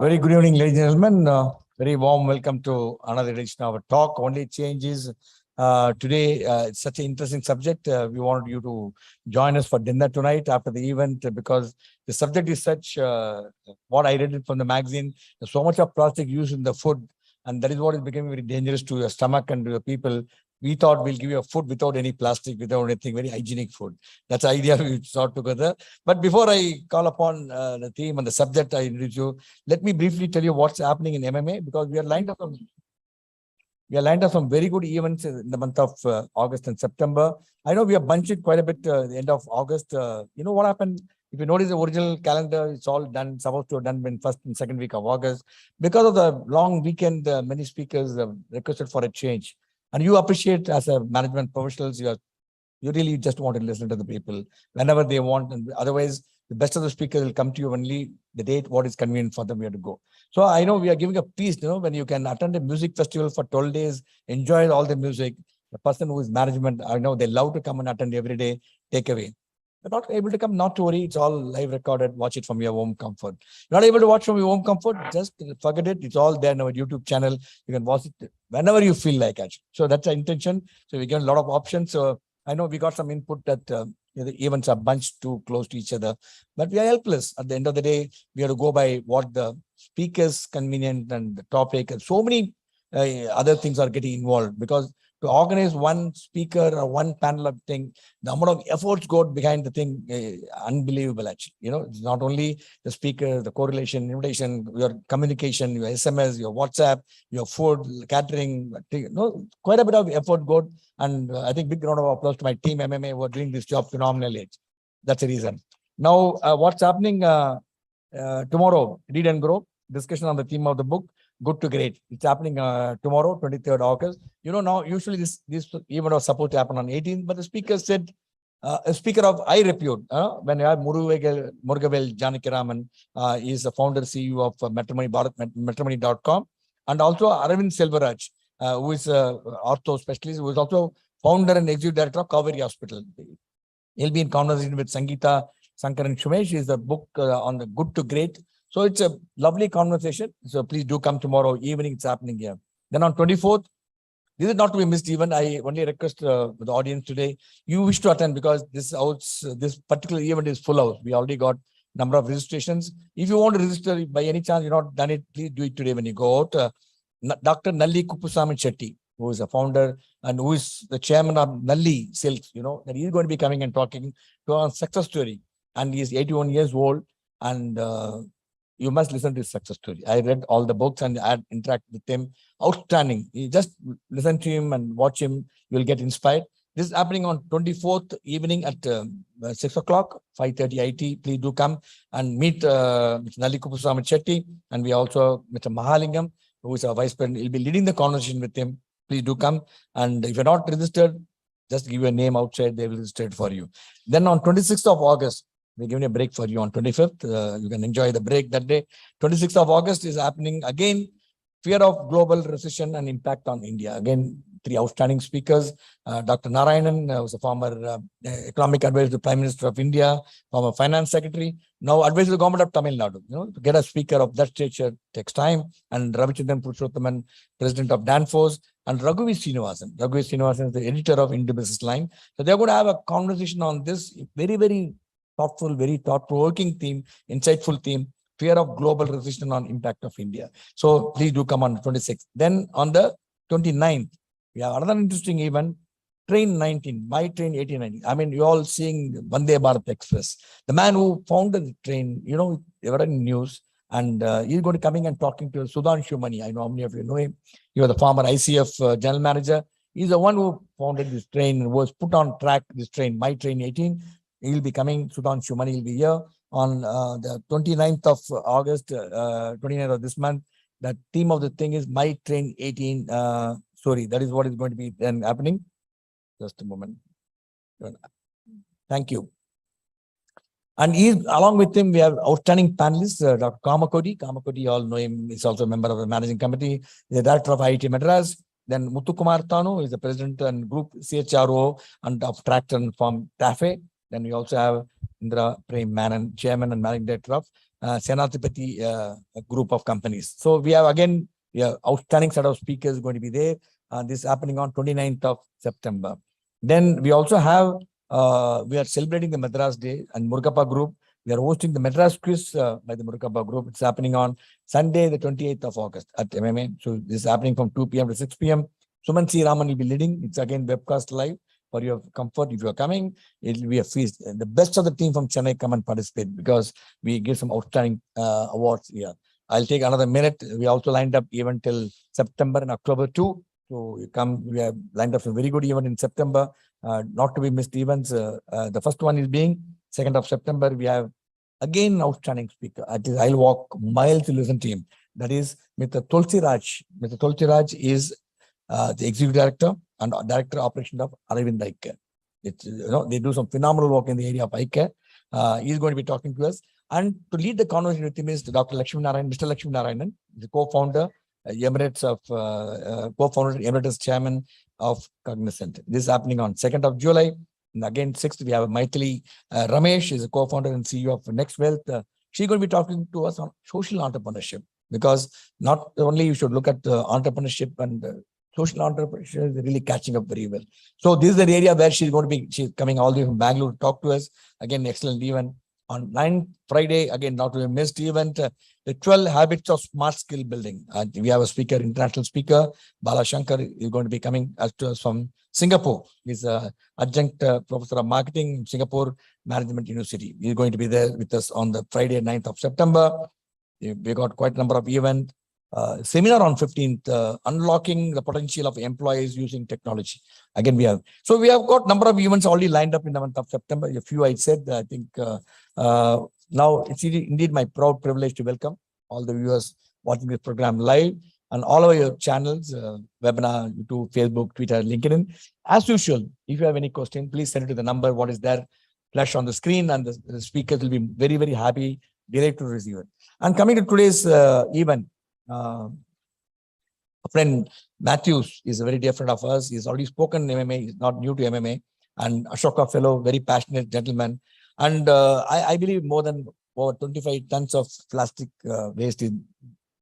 Very good evening, ladies and gentlemen. Very warm welcome to another edition of our talk. Only change is today, it's such an interesting subject. We wanted you to join us for dinner tonight after the event because the subject is such, what I read it from the magazine, there's so much of plastic used in the food, and that is what is becoming very dangerous to your stomach and to your people. We thought we'll give you a food without any plastic, without anything, very hygienic food. That's the idea we saw together. But before I call upon the theme and the subject I introduce you, let me briefly tell you what's happening in MMA, because we are lined up some very good events in the month of August and September. I know we have bunched it quite a bit at the end of August. You know what happened? If you notice the original calendar, it's all done, supposed to have done in first and second week of August. Because of the long weekend, many speakers requested for a change. And you appreciate as a management professionals, you really just want to listen to the people whenever they want. And otherwise, the best of the speakers will come to you only the date, what is convenient for them, where to go. So I know we are giving a piece, when you can attend a music festival for 12 days, enjoy all the music. The person who is management, I know they love to come and attend every day, take away. You're not able to come, not to worry. It's all live recorded. Watch it from your home comfort. You're not able to watch from your home comfort, just forget it. It's all there in our YouTube channel. You can watch it whenever you feel like, actually. So that's the intention. So we get a lot of options. So I know we got some input that the events are bunched too close to each other, but we are helpless. At the end of the day, we have to go by what the speaker's convenient and the topic, and so many other things are getting involved, because to organize one speaker or one panel of thing, the amount of efforts go behind the thing, unbelievable actually. It's not only the speaker, the correlation, invitation, your communication, your SMS, your WhatsApp, your food, catering, quite a bit of effort go. And I think big round of applause to my team MMA who are doing this job phenomenally. That's the reason. Now, what's happening tomorrow? Read and Grow, discussion on the theme of the book, Good to Great. It's happening tomorrow, 23rd August. Now usually this event was supposed to happen on 18th, but the speaker said, a speaker of high repute, when you have Murugavel Janakiraman, he is the founder, CEO of Matrimony.com, and also Aravind Selvaraj, who is an ortho specialist, who is also founder and executive director of Kaveri Hospital. He'll be in conversation with Sangeeta Sankaran Shumesh. Is the book on the Good to Great. So it's a lovely conversation. So please do come tomorrow evening. It's happening here. Then on 24th, this is not to be missed even. I only request the audience today, you wish to attend, because this particular event is full house. We already got number of registrations. If you want to register by any chance, you've not done it, please do it today when you go out. Dr. Nalli Kuppusamy Chetty, who is a founder and who is the chairman of Nalli Silks, that he's going to be coming and talking to our success story. And he is 81 years old, and you must listen to his success story. I read all the books and I interact with him. Outstanding. You just listen to him and watch him. You'll get inspired. This is happening on 24th evening at 6 o'clock, 5:30 IT. Please do come and meet Mr. Nalli Kuppusamy Chetty. And we also Mr. Mahalingam, who is our vice president. He'll be leading the conversation with him. Please do come. And if you're not registered, just give your name outside. They will register it for you. Then on 26th of August, we're giving a break for you on 25th. You can enjoy the break that day. 26th of August is happening again. Fear of global recession and impact on India. Again, three outstanding speakers. Dr. Narayanan, who's a former economic advisor to the Prime Minister of India, former finance secretary, now advisor to the government of Tamil Nadu. To get a speaker of that stature takes time. And Ravichandran Purushothaman, president of Danfoss, and Raghuvi Srinivasan. Raghuvi Srinivasan is the editor of India Business Line. So they're going to have a conversation on this very, very thoughtful, very thought-provoking theme, insightful theme, fear of global recession on impact of India. So please do come on 26th. Then on the 29th, we have another interesting event, Train 19, My Train 1890. I mean, you're all seeing Vande Bharat Express. The man who founded the train, they were in news, and he's going to coming and talking to Sudhanshu Mani. I know how many of you know him. He was the former ICF general manager. He's the one who founded this train and was put on track, this train, My Train 18. He'll be coming. Sudhan Shumani will be here on the 29th of August, 29th of this month. The theme of the thing is My Train 18. Sorry, that is what is going to be then happening. Just a moment. Thank you. And along with him, we have outstanding panelists, Dr. Kamakodi. Kamakodi, you all know him. He's also a member of the managing committee. He's the director of IIT Madras. Then Muthukumar Tanu is the president and group CHRO and of Tractor and Farm TAFE. Then we also have Indra Prem Manan, chairman and managing director of Senatipati group of companies. So we have again, outstanding set of speakers going to be there. This is happening on 29th of September. Then we also have, we are celebrating the Madras Day and Murugappa Group. We are hosting the Madras Quiz by the Murugappa Group. It's happening on Sunday, the 28th of August at MMA. So this is happening from 2 p.m. to 6 p.m. Suman C. Raman will be leading. It's again webcast live for your comfort. If you are coming, it will be a feast. The best of the team from Chennai come and participate because we give some outstanding awards here. I'll take another minute. We also lined up even till September and October too. So you come, we have lined up some very good event in September, not to be missed events. The first one is being 2nd of September. We have again outstanding speaker. I'll walk miles to listen to him. That is Mr. Tulsi Raj. Mr. Tulsi Raj is the executive director and director of operations of Aravind Eye Care. They do some phenomenal work in the area of eye care. He's going to be talking to us. And to lead the conversation with him is Dr. Lakshmi Narayan, Mr. Lakshmi Narayanan, the co-founder, co-founder, emeritus chairman of Cognizant. This is happening on 2nd of July. And again, 6th, we have Maithili Ramesh, is a co-founder and CEO of Next Wealth. She's going to be talking to us on social entrepreneurship, because not only you should look at entrepreneurship and social entrepreneurship is really catching up very well. So this is the area where she's coming all the way from Bangalore to talk to us. Again, excellent event. On 9th Friday, again, not to be missed event, the 12 habits of smart skill building. We have a speaker, international speaker, Bala Shankar is going to be coming to us from Singapore. He's an adjunct professor of marketing in Singapore Management University. He's going to be there with us on the Friday, 9th of September. We got quite a number of events. Seminar on 15th, unlocking the potential of employees using technology. Again, we have got number of events already lined up in the month of September. A few I said, I think now it's indeed my proud privilege to welcome all the viewers watching this program live and all of your channels, webinar, YouTube, Facebook, Twitter, LinkedIn. As usual, if you have any question, please send it to the number what is there, flash on the screen, and the speakers will be very, very happy, delighted to receive it. And coming to today's event, a friend Mathew is a very dear friend of us. He's already spoken MMA. He's not new to MMA. And Ashoka fellow, very passionate gentleman. And I believe more than over 25 tons of plastic waste is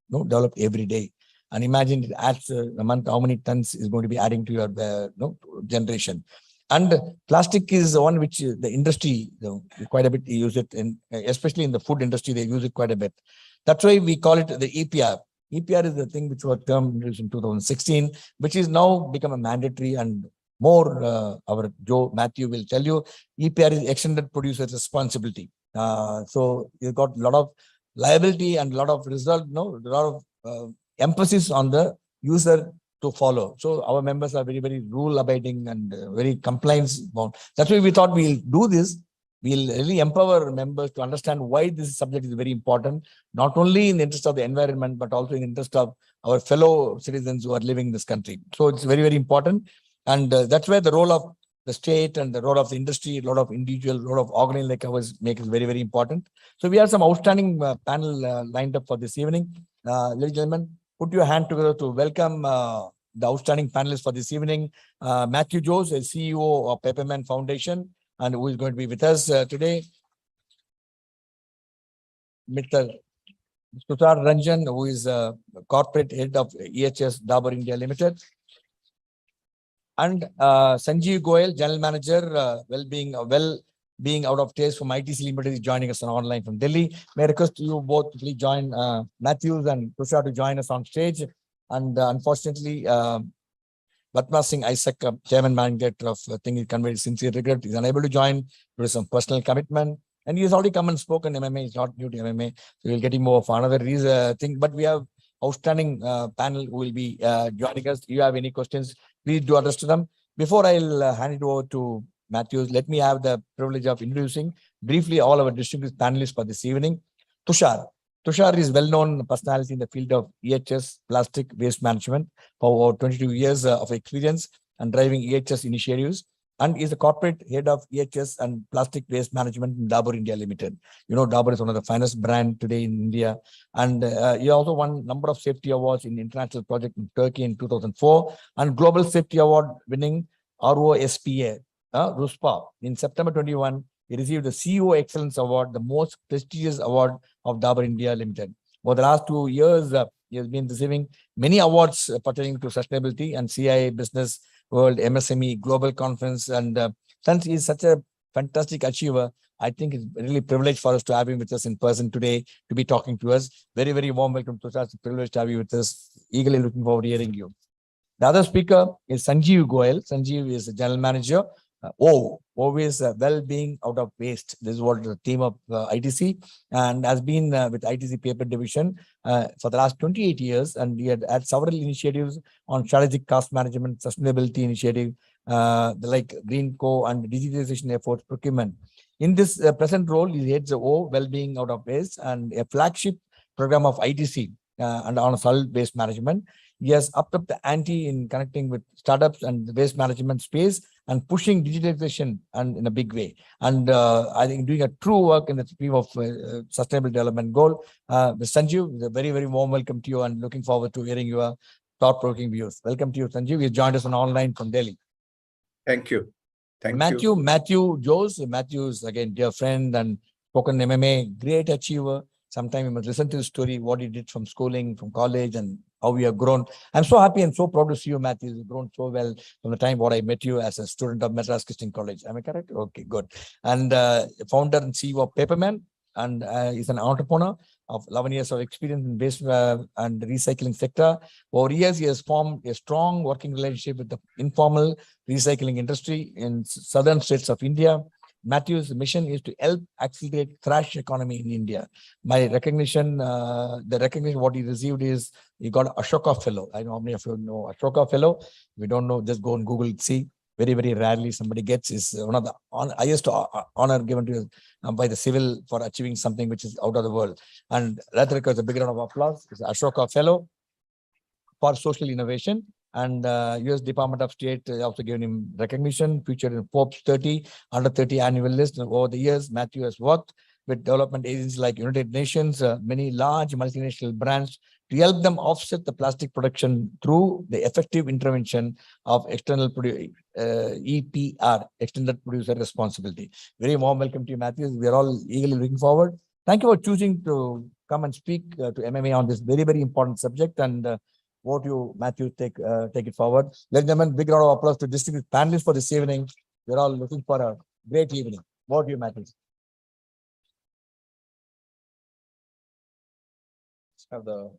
developed every day. And imagine it adds a month, how many tons is going to be adding to your generation. And plastic is one which the industry, quite a bit use it, especially in the food industry, they use it quite a bit. That's why we call it the EPR. EPR is the thing which was termed in 2016, which is now become a mandatory, and more our Mathew will tell you, EPR is extended producer responsibility. So you got a lot of liability and a lot of result, a lot of emphasis on the user to follow. So our members are very, very rule abiding and very compliance bound. That's why we thought we'll do this. We'll really empower members to understand why this subject is very important, not only in the interest of the environment, but also in the interest of our fellow citizens who are living in this country. So it's very, very important. And that's where the role of the state and the role of the industry, a lot of individual, a lot of organization like ours make it very, very important. So we have some outstanding panel lined up for this evening. Ladies and gentlemen, put your hand together to welcome the outstanding panelists for this evening. Mathew Jose, CEO of Paperman Foundation, and who is going to be with us today. Mr. Tusar Ranjan, who is corporate head of EHS Dabur India Limited. And Sanjeev Goyal, general manager, being out of taste from ITC Limited, is joining us online from Delhi. May I request you both to please join Mathew and Tusar to join us on stage. And unfortunately, Padmasingh, Issac, chairman managing director of he conveyed sincere regret. He's unable to join due to some personal commitment. And he has already come and spoken MMA. He's not new to MMA. So we'll get him more for another reason thing. But we have outstanding panel who will be joining us. If you have any questions, please do address to them. Before I'll hand it over to Mathew, let me have the privilege of introducing briefly all our distinguished panelists for this evening. Tusar. Tusar is well-known personality in the field of EHS, plastic waste management, for over 22 years of experience and driving EHS initiatives, and is the corporate head of EHS and plastic waste management in Dabur India Limited. You know, Dabur is one of the finest brand today in India, and he also won number of safety awards in international project in Turkey in 2004 and global safety award winning ROSPA, RUSPA. In September 21, he received the CEO Excellence Award, the most prestigious award of Dabur India Limited. For the last 2 years, he has been receiving many awards pertaining to sustainability and CIA Business World, MSME, Global Conference. And since he is such a fantastic achiever, I think it's really privileged for us to have him with us in person today to be talking to us. Very, very warm welcome to us. It's a privilege to have you with us. Eagerly looking forward to hearing you. The other speaker is Sanjeev Goyal. Sanjeev is the general manager. Always well-being out of waste. This is what the team of ITC, and has been with ITC paper division for the last 28 years. And he had several initiatives on strategic cost management, sustainability initiative, like Green Co and digitalization efforts, procurement. In this present role, he heads the well-being out of waste and a flagship program of ITC and on solid waste management. He has upped up the ante in connecting with startups and the waste management space and pushing digitalization and in a big way. And I think doing a true work in the theme of sustainable development goal. Sanjeev, a very, very warm welcome to you and looking forward to hearing your thought-provoking views. Welcome to you, Sanjeev. You joined us on online from Delhi. Thank you. Mathew Jose. Mathew is again dear friend and spoken MMA, great achiever. Sometime you must listen to his story, what he did from schooling, from college, and how we have grown. I'm so happy and so proud to see you, Mathew. You've grown so well from the time what I met you as a student of Madras Christian College. Am I correct? Okay, good. And founder and CEO of Paperman, and is an entrepreneur of 11 years of experience in waste and recycling sector. Over years, he has formed a strong working relationship with the informal recycling industry in southern states of India. Mathew's mission is to help accelerate trash economy in India. My recognition, the recognition what he received is he got Ashoka Fellow. I know how many of you know Ashoka Fellow. If you don't know, just go on Google, see. Very, very rarely somebody gets. Is one of the highest honor given to by the civil for achieving something which is out of the world. And that requires a big round of applause. It's Ashoka Fellow for social innovation. And US Department of State also given him recognition, featured in Forbes 30, under 30 annual list. And over the years, Mathew has worked with development agencies like United Nations, many large multinational brands to help them offset the plastic production through the effective intervention of external EPR, Extended Producer Responsibility. Very warm welcome to you, Mathew. We are all eagerly looking forward. Thank you for choosing to come and speak to MMA on this very, very important subject. And over to you, Mathew, take it forward. Ladies and gentlemen, big round of applause to distinguished panelists for this evening. We're all looking for a great evening. Over to you, Mathew. Have the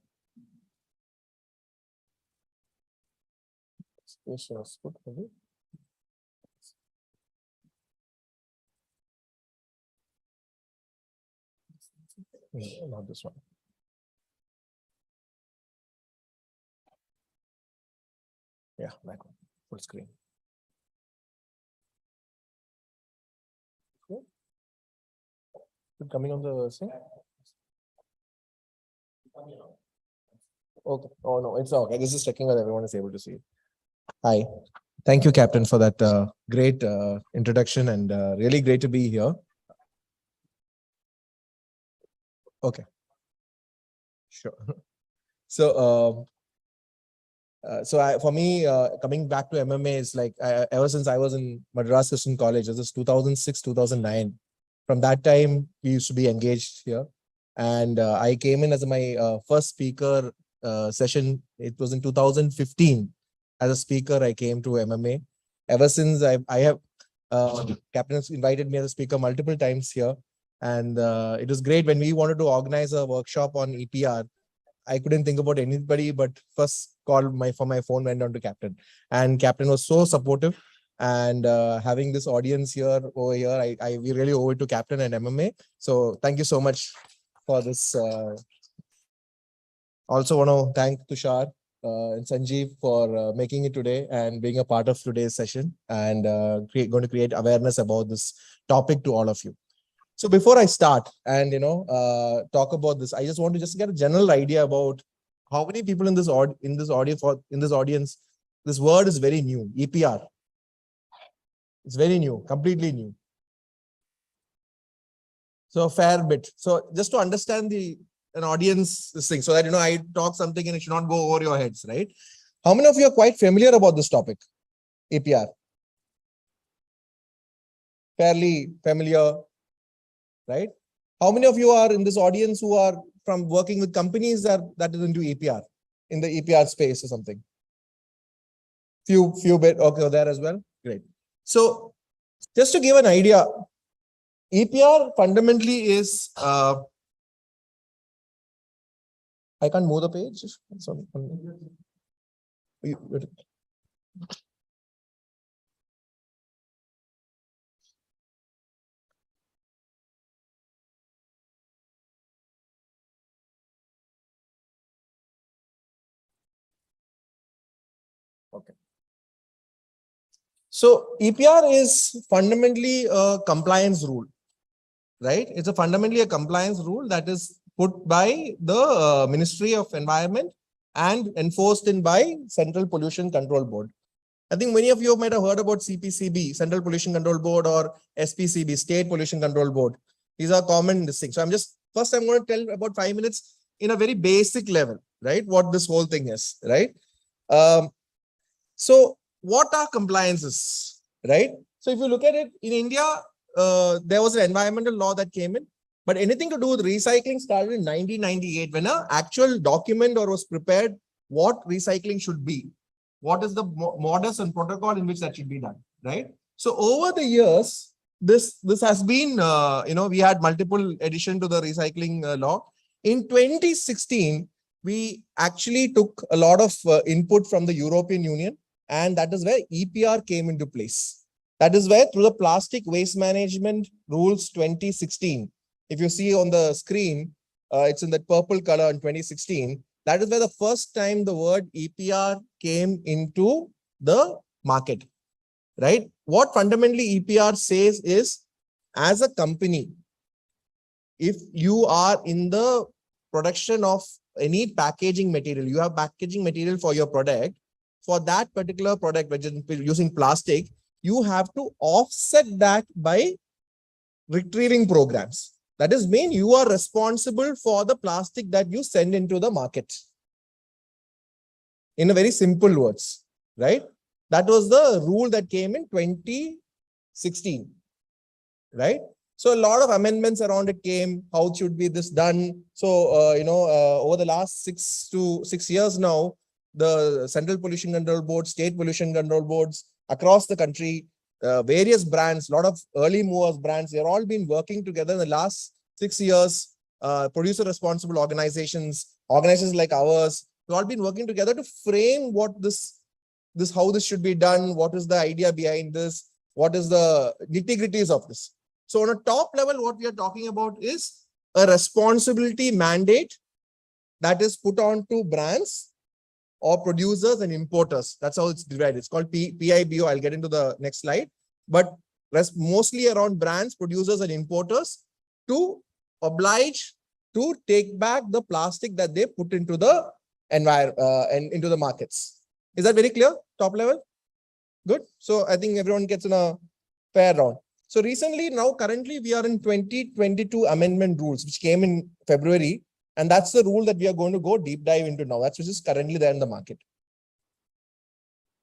space good for you. Not this one. Yeah, that one. Full screen. Okay. Coming on the scene? Okay. Oh no, it's okay. This is checking whether everyone is able to see it. Hi. Thank you, Captain, for that great introduction, and really great to be here. Okay. Sure. So, for me, coming back to MMA is like ever since I was in Madras Christian College, this is 2006, 2009. From that time, we used to be engaged here, and I came in as my first speaker session. It was in 2015. As a speaker, I came to MMA. Ever since I have Captain has invited me as a speaker multiple times here, and it was great when we wanted to organize a workshop on EPR. I couldn't think about anybody, but first call for my phone went on to Captain, and Captain was so supportive. And having this audience here over here, we really owe it to Captain and MMA. So thank you so much for this. Also want to thank Tusar and Sanjeev for making it today and being a part of today's session and going to create awareness about this topic to all of you. So before I start and talk about this, I just want to just get a general idea about how many people in this audience, this word is very new. EPR. It's very new, completely new. So a fair bit. So just to understand an audience this thing, so that I talk something and it should not go over your heads, right? How many of you are quite familiar about this topic? EPR. Fairly familiar, right? How many of you are in this audience who are from working with companies that is into EPR, in the EPR space or something? Few bit, okay, there as well. Great. So just to give an idea, EPR fundamentally is, I can't move the page. Sorry. Okay. So EPR is fundamentally a compliance rule, right? It's fundamentally a compliance rule that is put by the Ministry of Environment and enforced by Central Pollution Control Board. I think many of you might have heard about CPCB, Central Pollution Control Board, or SPCB, State Pollution Control Board. These are common things. So I'm going to tell about 5 minutes in a very basic level, right? What this whole thing is, right? So what are compliances, right? So if you look at it in India, there was an environmental law that came in, but anything to do with recycling started in 1998 when an actual document was prepared what recycling should be. What is the modus and protocol in which that should be done, right? So over the years, this has been, we had multiple addition to the recycling law. In 2016, we actually took a lot of input from the European Union, and that is where EPR came into place. That is where through the Plastic Waste Management Rules 2016, if you see on the screen, it's in that purple color in 2016. That is where the first time the word EPR came into the market, right? What fundamentally EPR says is, as a company, if you are in the production of any packaging material, you have packaging material for your product, for that particular product, which is using plastic, you have to offset that by retrieving programs. That is mean you are responsible for the plastic that you send into the market. In a very simple words, right? That was the rule that came in 2016, right? So a lot of amendments around it came. How should be this done? So, over the last 6 years now, the Central Pollution Control Board, State Pollution Control Boards across the country, various brands, a lot of early movers brands, they're all been working together in the last 6 years. Producer responsible organizations like ours, we've all been working together to frame what how this should be done. What is the idea behind this? What is the nitty-gritties of this? So on a top level, what we are talking about is a responsibility mandate that is put on to brands or producers and importers. That's how it's divided. It's called PIBO. I'll get into the next slide. But mostly around brands, producers and importers to oblige to take back the plastic that they put into the environment and into the markets. Is that very clear? Top level? Good. So I think everyone gets in a fair round. So recently, currently we are in 2022 amendment rules, which came in February. And that's the rule that we are going to go deep dive into now. That's which is currently there in the market.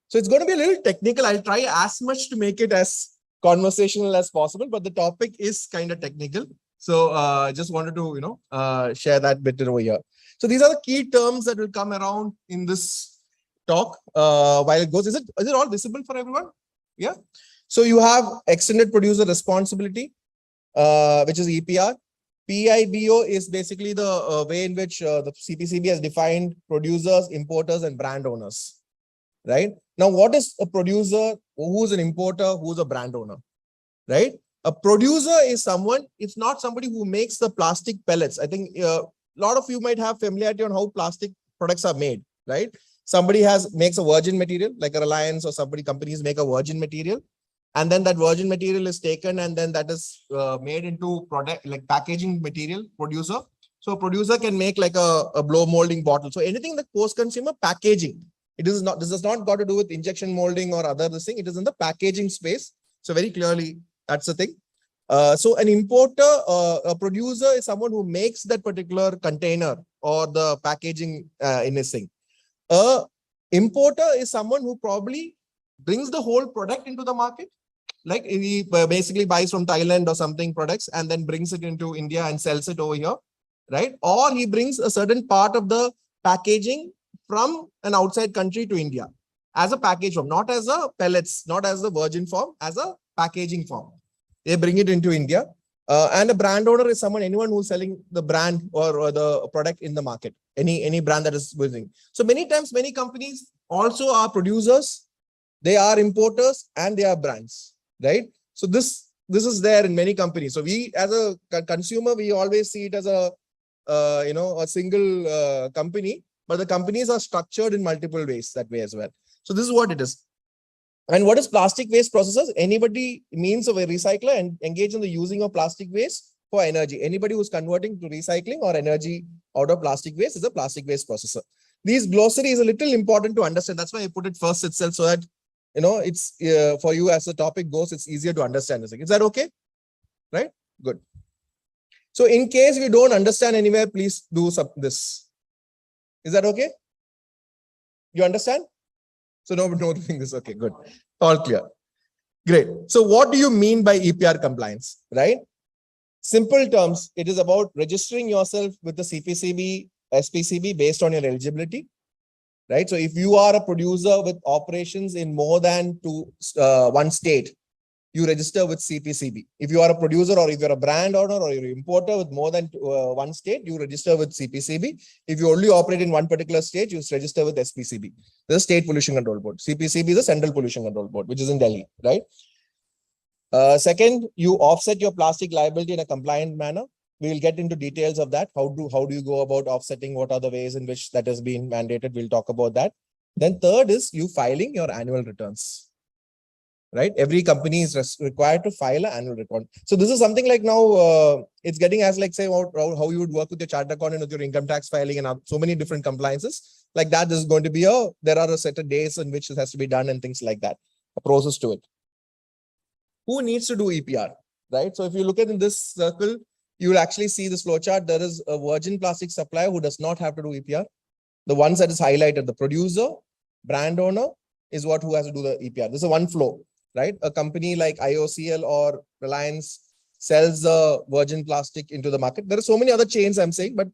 So it's going to be a little technical. I'll try as much to make it as conversational as possible, but the topic is kind of technical. So just wanted to, share that bit over here. So these are the key terms that will come around in this talk while it goes. Is it all visible for everyone? Yeah. So you have extended producer responsibility, which is EPR. PIBO is basically the way in which the CPCB has defined producers, importers, and brand owners, right? Now, what is a producer? Who's an importer? Who's a brand owner, right? A producer is someone, it's not somebody who makes the plastic pellets. I think a lot of you might have familiarity on how plastic products are made, right? somebody makes a virgin material, like a Reliance or companies make a virgin material. And then that virgin material is taken and then that is made into product, like packaging material producer. So producer can make like a blow molding bottle. So anything that post-consumer packaging, this has not got to do with injection molding or other this thing. It is in the packaging space. So very clearly, that's the thing. So an importer, a producer is someone who makes that particular container or the packaging in his thing. A importer is someone who probably brings the whole product into the market. Like he basically buys from Thailand or something products and then brings it into India and sells it over here, right? Or he brings a certain part of the packaging from an outside country to India as a package form, not as a pellets, not as a virgin form, as a packaging form. They bring it into India. And a brand owner is anyone who's selling the brand or the product in the market, any brand that is using. So many times, many companies also are producers, they are importers, and they are brands, right? So this is there in many companies. So we, as a consumer, we always see it as a single company, but the companies are structured in multiple ways that way as well. So this is what it is. And what is plastic waste processors? Anybody means of a recycler and engage in the using of plastic waste for energy. Anybody who's converting to recycling or energy out of plastic waste is a plastic waste processor. These glossary is a little important to understand. That's why I put it first itself, so that it's for you as the topic goes, it's easier to understand this. Is that okay? Right? Good. So in case you don't understand anywhere, please do this. Is that okay? You understand? So no doing this. Okay, good. All clear. Great. So what do you mean by EPR compliance, right? Simple terms, it is about registering yourself with the CPCB, SPCB based on your eligibility, right? So if you are a producer with operations in more than one state, you register with CPCB. If you are a producer or if you're a brand owner or you're an importer with more than one state, you register with CPCB. If you only operate in one particular state, you register with SPCB, the State Pollution Control Board. CPCB is the Central Pollution Control Board, which is in Delhi, right? Second, you offset your plastic liability in a compliant manner. We will get into details of that. How do you go about offsetting? What are the ways in which that has been mandated? We'll talk about that. Then third is you filing your annual returns. Right? Every company is required to file an annual return. So this is something like now it's getting as like say how you would work with your chartered accountant with your income tax filing and so many different compliances like that. This is going to be there are a set of days in which this has to be done and things like that, a process to it. Who needs to do EPR, right? So if you look at in this circle, you will actually see this flowchart. There is a virgin plastic supplier who does not have to do EPR. The ones that is highlighted, the producer, brand owner is who has to do the EPR. This is one flow. Right? A company like IOCL or Reliance sells the virgin plastic into the market. There are so many other chains I'm saying, but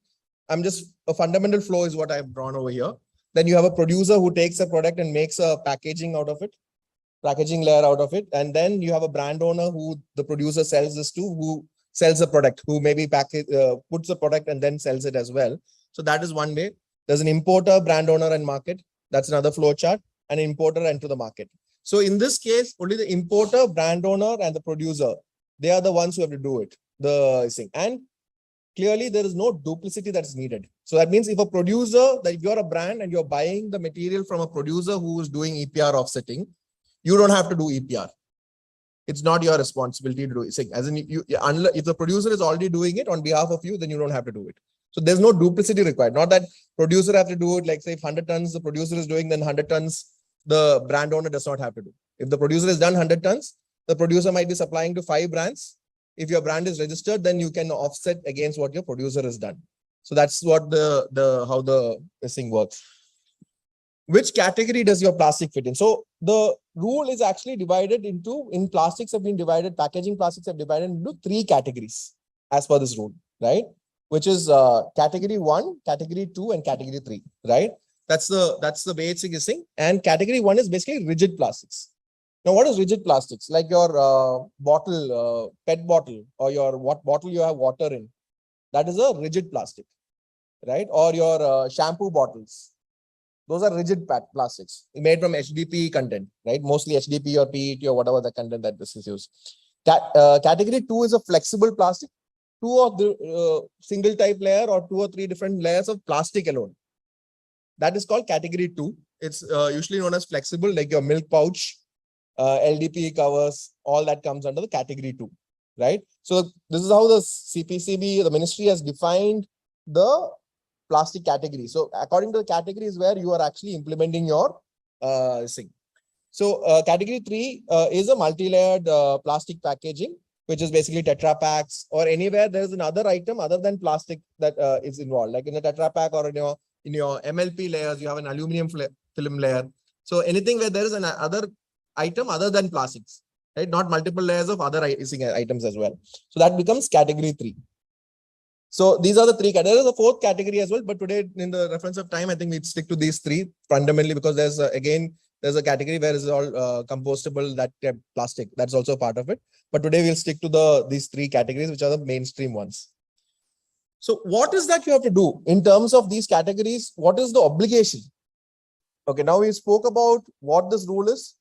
I'm just a fundamental flow is what I've drawn over here. Then you have a producer who takes a product and makes a packaging out of it, packaging layer out of it. And then you have a brand owner who the producer sells this to, who sells the product, who maybe puts the product and then sells it as well. So that is one way. There's an importer, brand owner and market. That's another flow chart. An importer enter the market. So in this case, only the importer, brand owner, and the producer, they are the ones who have to do it. And clearly there is no duplicity that is needed. So that means if a producer, that if you're a brand and you're buying the material from a producer who is doing EPR offsetting, you don't have to do EPR. It's not your responsibility to do it. As in, if the producer is already doing it on behalf of you, then you don't have to do it. So there's no duplicity required. Not that producer have to do it, like say if 100 tons the producer is doing, then 100 tons the brand owner does not have to do. If the producer has done 100 tons, the producer might be supplying to 5 brands. If your brand is registered, then you can offset against what your producer has done. So that's what how this thing works. Which category does your plastic fit in? So the rule is actually divided in plastics have been divided, packaging plastics have divided into 3 categories as per this rule, right? Which is category 1, category 2, and category 3, right? That's the basic thing. And category 1 is basically rigid plastics. Now, what is rigid plastics? Like your bottle, PET bottle, or your bottle you have water in. That is a rigid plastic, right? Or your shampoo bottles. Those are rigid plastics made from HDPE content, right? Mostly HDPE or PET or whatever the content that this is used. Category 2 is a flexible plastic. 2 of the single type layer or 2 or 3 different layers of plastic alone. That is called category 2. It's usually known as flexible, like your milk pouch, LDP covers, all that comes under the category 2, right? So this is how the CPCB, the ministry has defined the plastic category. So according to the categories where you are actually implementing your thing. So category 3 is a multi-layered plastic packaging, which is basically Tetra packs, or anywhere there is another item other than plastic that is involved, like in a Tetra pack or in your MLP layers, you have an aluminum film layer. So anything where there is an other item other than plastics, right? Not multiple layers of other items as well. So that becomes category 3. So these are the 3 categories. There is a 4th category as well, but today in the reference of time, I think we'd stick to these 3 fundamentally, because there's there's a category where it's all compostable, that plastic, that's also part of it. But today we'll stick to these 3 categories, which are the mainstream ones. So what is that you have to do in terms of these categories? What is the obligation? Okay, now we spoke about what this rule is,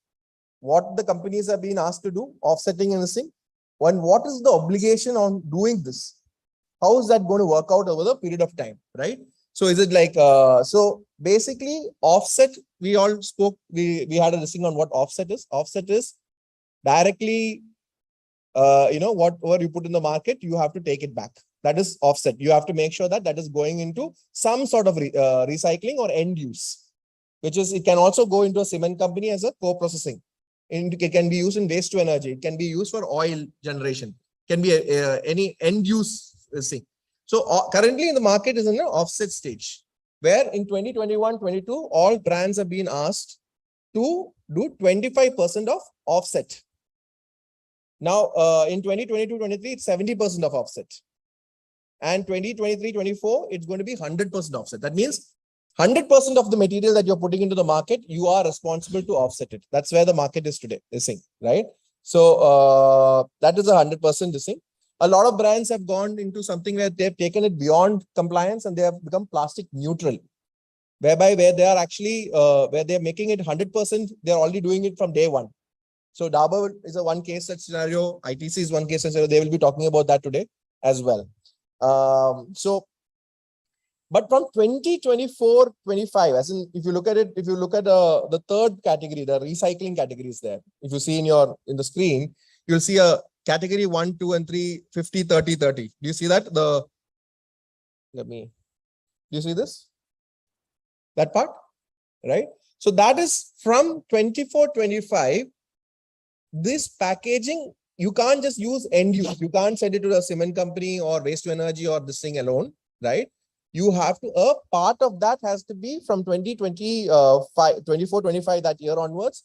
what the companies have been asked to do, offsetting and this thing. What is the obligation on doing this? How is that going to work out over the period of time, right? So is it like, so basically offset, we all spoke, we had a listing on what offset is. Offset is directly, whatever you put in the market, you have to take it back. That is offset. You have to make sure that that is going into some sort of recycling or end use, which is, it can also go into a cement company as a co-processing. It can be used in waste to energy. It can be used for oil generation. It can be any end use thing. So currently in the market is in an offset stage, where in 2021-22, all brands have been asked to do 25% of offset. Now in 2022-23, it's 70% of offset. And 2023-24, it's going to be 100% offset. That means 100% of the material that you're putting into the market, you are responsible to offset it. That's where the market is today, this thing, right? So that is 100% this thing. A lot of brands have gone into something where they've taken it beyond compliance and they have become plastic neutral, whereby where they are actually, where they're making it 100%, they're already doing it from day one. So Dabur is a one case scenario, ITC is one case scenario. They will be talking about that today as well. But from 2024-25, as in, if you look at it, if you look at the 3rd category, the recycling category is there. If you see in the screen, you'll see a category 1, 2, and 3, 50, 30, 30. Do you see that? Do you see this? That part, right? So that is from 24-25. This packaging, you can't just use end use. You can't send it to a cement company or waste to energy or this thing alone, right? You have to, a part of that has to be from 24-25, that year onwards,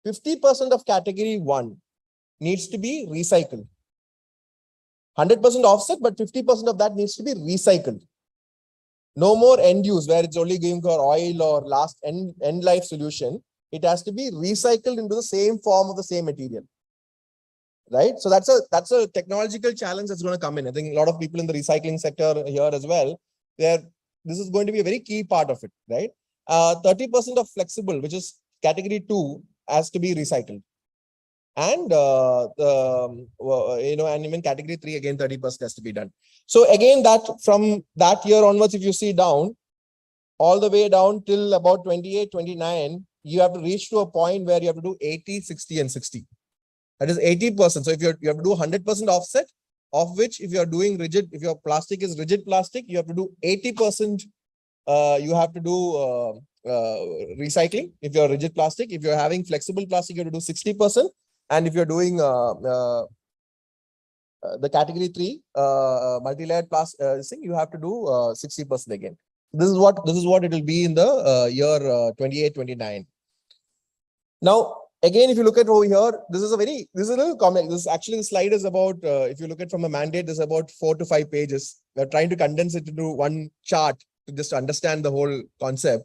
50% of category 1 needs to be recycled. 100% offset, but 50% of that needs to be recycled. No more end use where it's only going for oil or last end life solution. It has to be recycled into the same form of the same material. Right? So that's a technological challenge that's going to come in. I think a lot of people in the recycling sector here as well, this is going to be a very key part of it, right? 30% of flexible, which is category 2, has to be recycled. And and even category 3, again 30% has to be done. So again, that from that year onwards, if you see down, all the way down till about 28-29, you have to reach to a point where you have to do 80, 60, and 60. That is 80%. So if you have to do 100% offset, of which if you are doing rigid, if your plastic is rigid plastic, you have to do 80%. You have to do recycling if you're rigid plastic. If you're having flexible plastic, you have to do 60%. And if you're doing the category 3 multi-layered plastic thing, you have to do 60% again. This is what it will be in the year 28-29. Now, again, if you look at over here, this is a little complex. This actually, the slide is about, if you look at from a mandate, this is about 4 to 5 pages. We're trying to condense it into one chart to just understand the whole concept.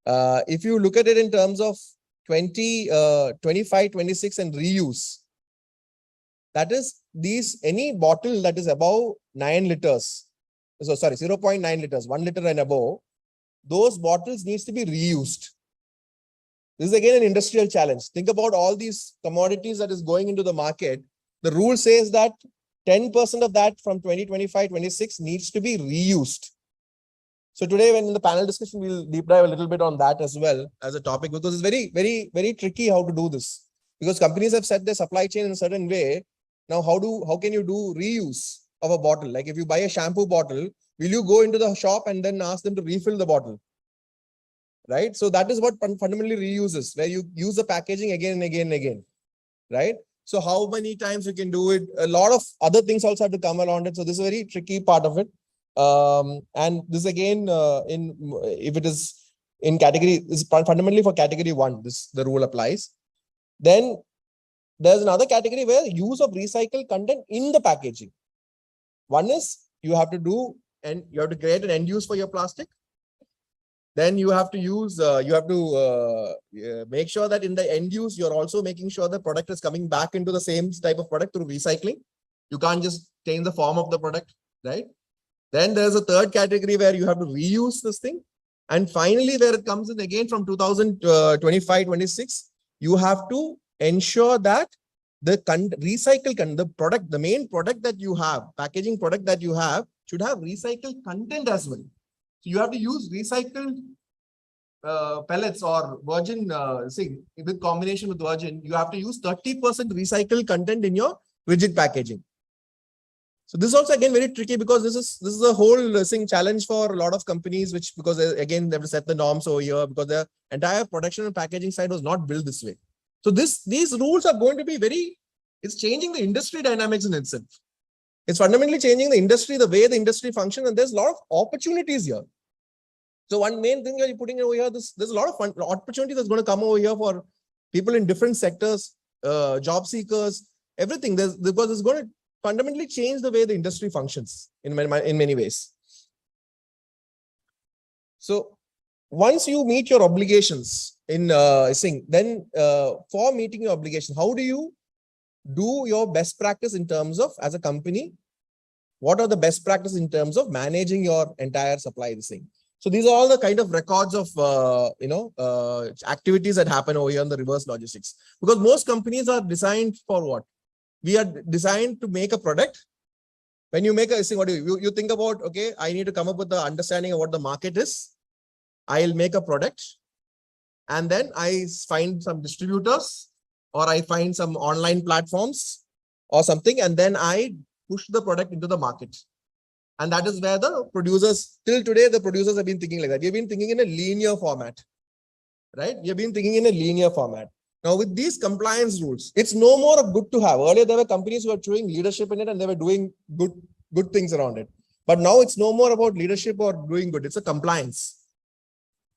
If you look at it in terms of 25, 26 and reuse, that is any bottle that is above 9 liters. So sorry, 0.9 liters, 1 liter and above, those bottles needs to be reused. This is again an industrial challenge. Think about all these commodities that is going into the market. The rule says that 10% of that from 2025-26 needs to be reused. So today, when in the panel discussion, we'll deep dive a little bit on that as well as a topic, because it's very, very, very tricky how to do this, because companies have set their supply chain in a certain way. Now, how can you do reuse of a bottle? Like if you buy a shampoo bottle, will you go into the shop and then ask them to refill the bottle? Right? So that is what fundamentally reuse is, where you use the packaging again and again and again. Right? So how many times you can do it? A lot of other things also have to come around it. So this is a very tricky part of it. And this again, if it is in category, is fundamentally for category 1, the rule applies. Then there's another category where use of recycled content in the packaging. One is you have to do, and you have to create an end use for your plastic. Then you have to use, make sure that in the end use, you're also making sure the product is coming back into the same type of product through recycling. You can't just change the form of the product, right? Then there's a third category where you have to reuse this thing. And finally, where it comes in again from 2025-26, you have to ensure that the the main product that you have, packaging product that you have, should have recycled content as well. So you have to use recycled pellets or virgin with combination with virgin. You have to use 30% recycled content in your rigid packaging. So this is also again very tricky, because this is a whole challenge for a lot of companies, which because again they have to set the norms over here, because the entire production and packaging side was not built this way. So these rules are going to be it's changing the industry dynamics in itself. It's fundamentally changing the industry, the way the industry functions, and there's a lot of opportunities here. So one main thing you're putting over here, there's a lot of opportunities that's going to come over here for people in different sectors, job seekers, everything. Because it's going to fundamentally change the way the industry functions in many ways. So once you meet your obligations in then for meeting your obligation, how do you do your best practice in terms of, as a company, what are the best practices in terms of managing your entire supply chain? So these are all the kind of records of activities that happen over here in the reverse logistics, because most companies are designed for what? We are designed to make a product. When you make a thing, what do you think about? Okay, I need to come up with the understanding of what the market is. I'll make a product, and then I find some distributors, or I find some online platforms or something, and then I push the product into the market. And that is where the producers, till today, the producers have been thinking like that. They've been thinking in a linear format, right? You've been thinking in a linear format. Now, with these compliance rules, it's no more of good to have. Earlier, there were companies who were showing leadership in it, and they were doing good things around it. But now it's no more about leadership or doing good. It's a compliance.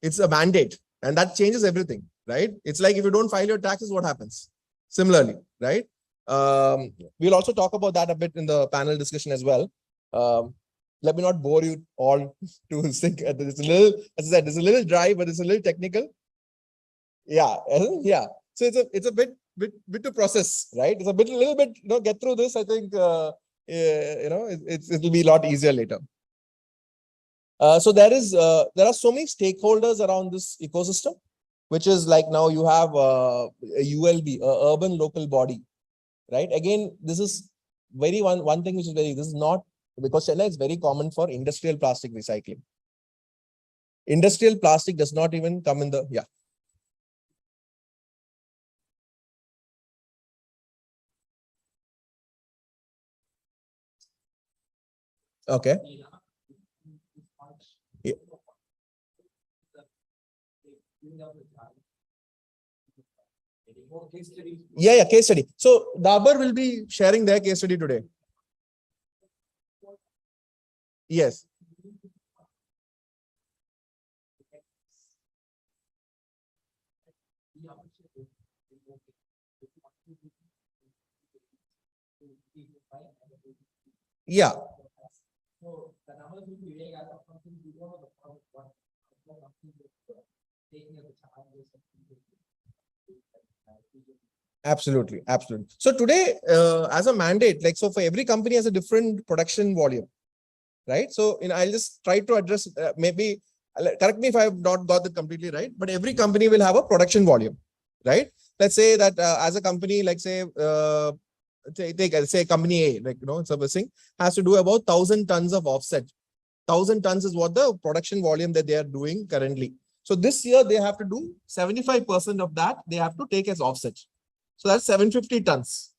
It's a mandate, and that changes everything, right? It's like if you don't file your taxes, what happens? Similarly, right? We'll also talk about that a bit in the panel discussion as well. Let me not bore you all to think. It's a little, as I said, it's a little dry, but it's a little technical. Yeah, yeah. So it's a bit to process, right? It's a little bit, get through this. I think it'll be a lot easier later. So there are so many stakeholders around this ecosystem, which is like now you have a ULB, a urban local body, right? Again, this is one thing which is this is not, because Chennai is very common for industrial plastic recycling. Industrial plastic does not even come in the, yeah. Okay. Yeah, case study. So Dabur will be sharing their case study today. Yes. Yeah. Absolutely. So today, as a mandate, like, so for every company has a different production volume, right? So, I'll just try to address, maybe, correct me if I have not got it completely right, but every company will have a production volume, right? Let's say that as a company, like say company A, like, servicing, has to do about 1,000 tons of offset 1,000 tons is what the production volume that they are doing currently. So this year they have to do 75% of that. They have to take as offset. So that's 750 tons,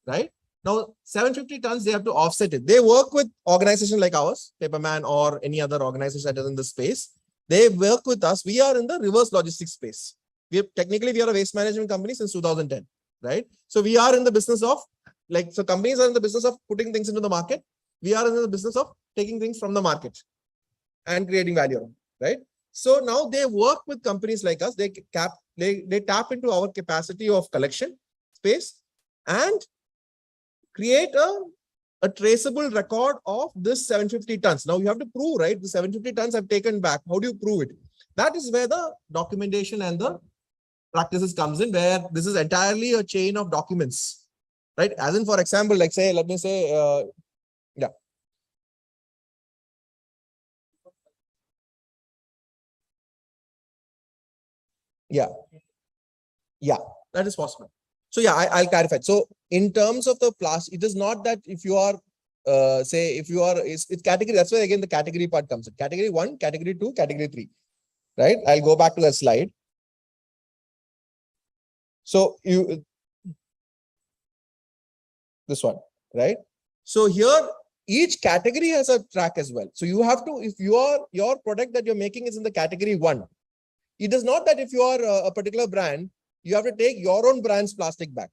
right? Now 750 tons, they have to offset it. They work with organizations like ours, Paperman or any other organization that is in this space. They work with us. We are in the reverse logistics space. Technically, we are a waste management company since 2010, right? So we are in the business of so companies are in the business of putting things into the market. We are in the business of taking things from the market and creating value, right? So now they work with companies like us. They tap into our capacity of collection space and create a traceable record of this 750 tons. Now you have to prove, right? The 750 tons I've taken back. How do you prove it? That is where the documentation and the practices comes in, where this is entirely a chain of documents, right? As in, for example, like say, let me say, yeah, that is possible. So yeah, I'll clarify. So in terms of the plastic, it is not that if you are, it's category. That's why again the category part comes in. Category 1, category 2, category 3, right? I'll go back to that slide. So this one, right? So here, each category has a track as well. So you have to, if your product that you're making is in the category 1, it is not that if you are a particular brand, you have to take your own brand's plastic back.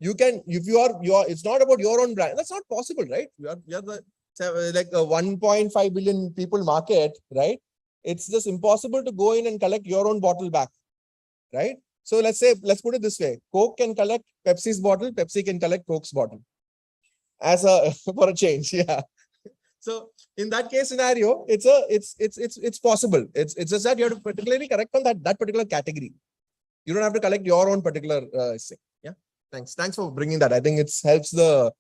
You can, if you are, it's not about your own brand. That's not possible, right? We are the like a 1.5 billion people market, right? It's just impossible to go in and collect your own bottle back, right? So let's put it this way. Coke can collect Pepsi's bottle. Pepsi can collect Coke's bottle as for a change. Yeah. So in that case scenario, it's possible. It's just that you have to particularly correct on that particular category. You don't have to collect your own particular thing. Yeah. Thanks for bringing that. I think it helps the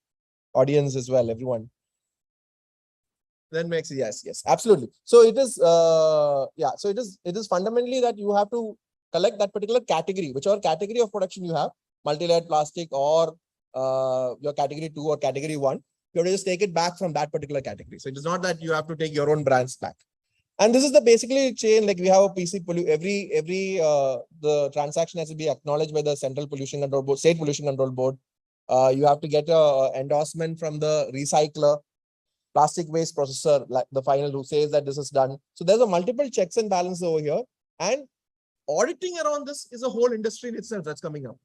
audience as well, everyone. Then makes yes, absolutely. So it is So it is fundamentally that you have to collect that particular category, whichever category of production you have, multi-layered plastic or your category 2 or category 1. You have to just take it back from that particular category. So it is not that you have to take your own brands back. And this is the basically chain, like we have a PC, the transaction has to be acknowledged by the Central Pollution Control Board, State Pollution Control Board. You have to get a endorsement from the recycler, plastic waste processor, like the final who says that this is done. So there's a multiple checks and balances over here. And auditing around this is a whole industry in itself that's coming up.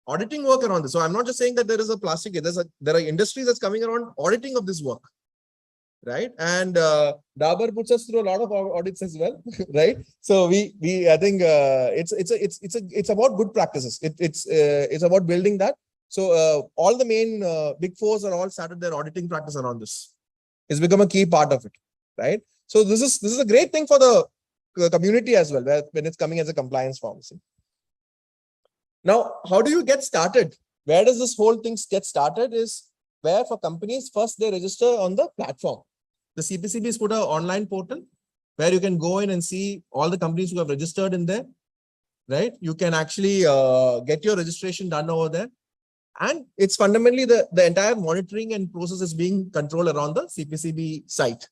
Auditing work around this. So I'm not just saying that there is a plastic, there are industries that's coming around auditing of this work, right? And Dabur puts us through a lot of audits as well, right? So I think it's about good practices. It's about building that. So all the main big fours are all started their auditing practice around this. It's become a key part of it, right? So this is a great thing for the community as well, when it's coming as a compliance pharmacy. Now, how do you get started? Where does this whole thing get started is where for companies, first they register on the platform. The CPCB has put an online portal where you can go in and see all the companies who have registered in there, right? You can actually get your registration done over there. And it's fundamentally the entire monitoring and process is being controlled around the CPCB site.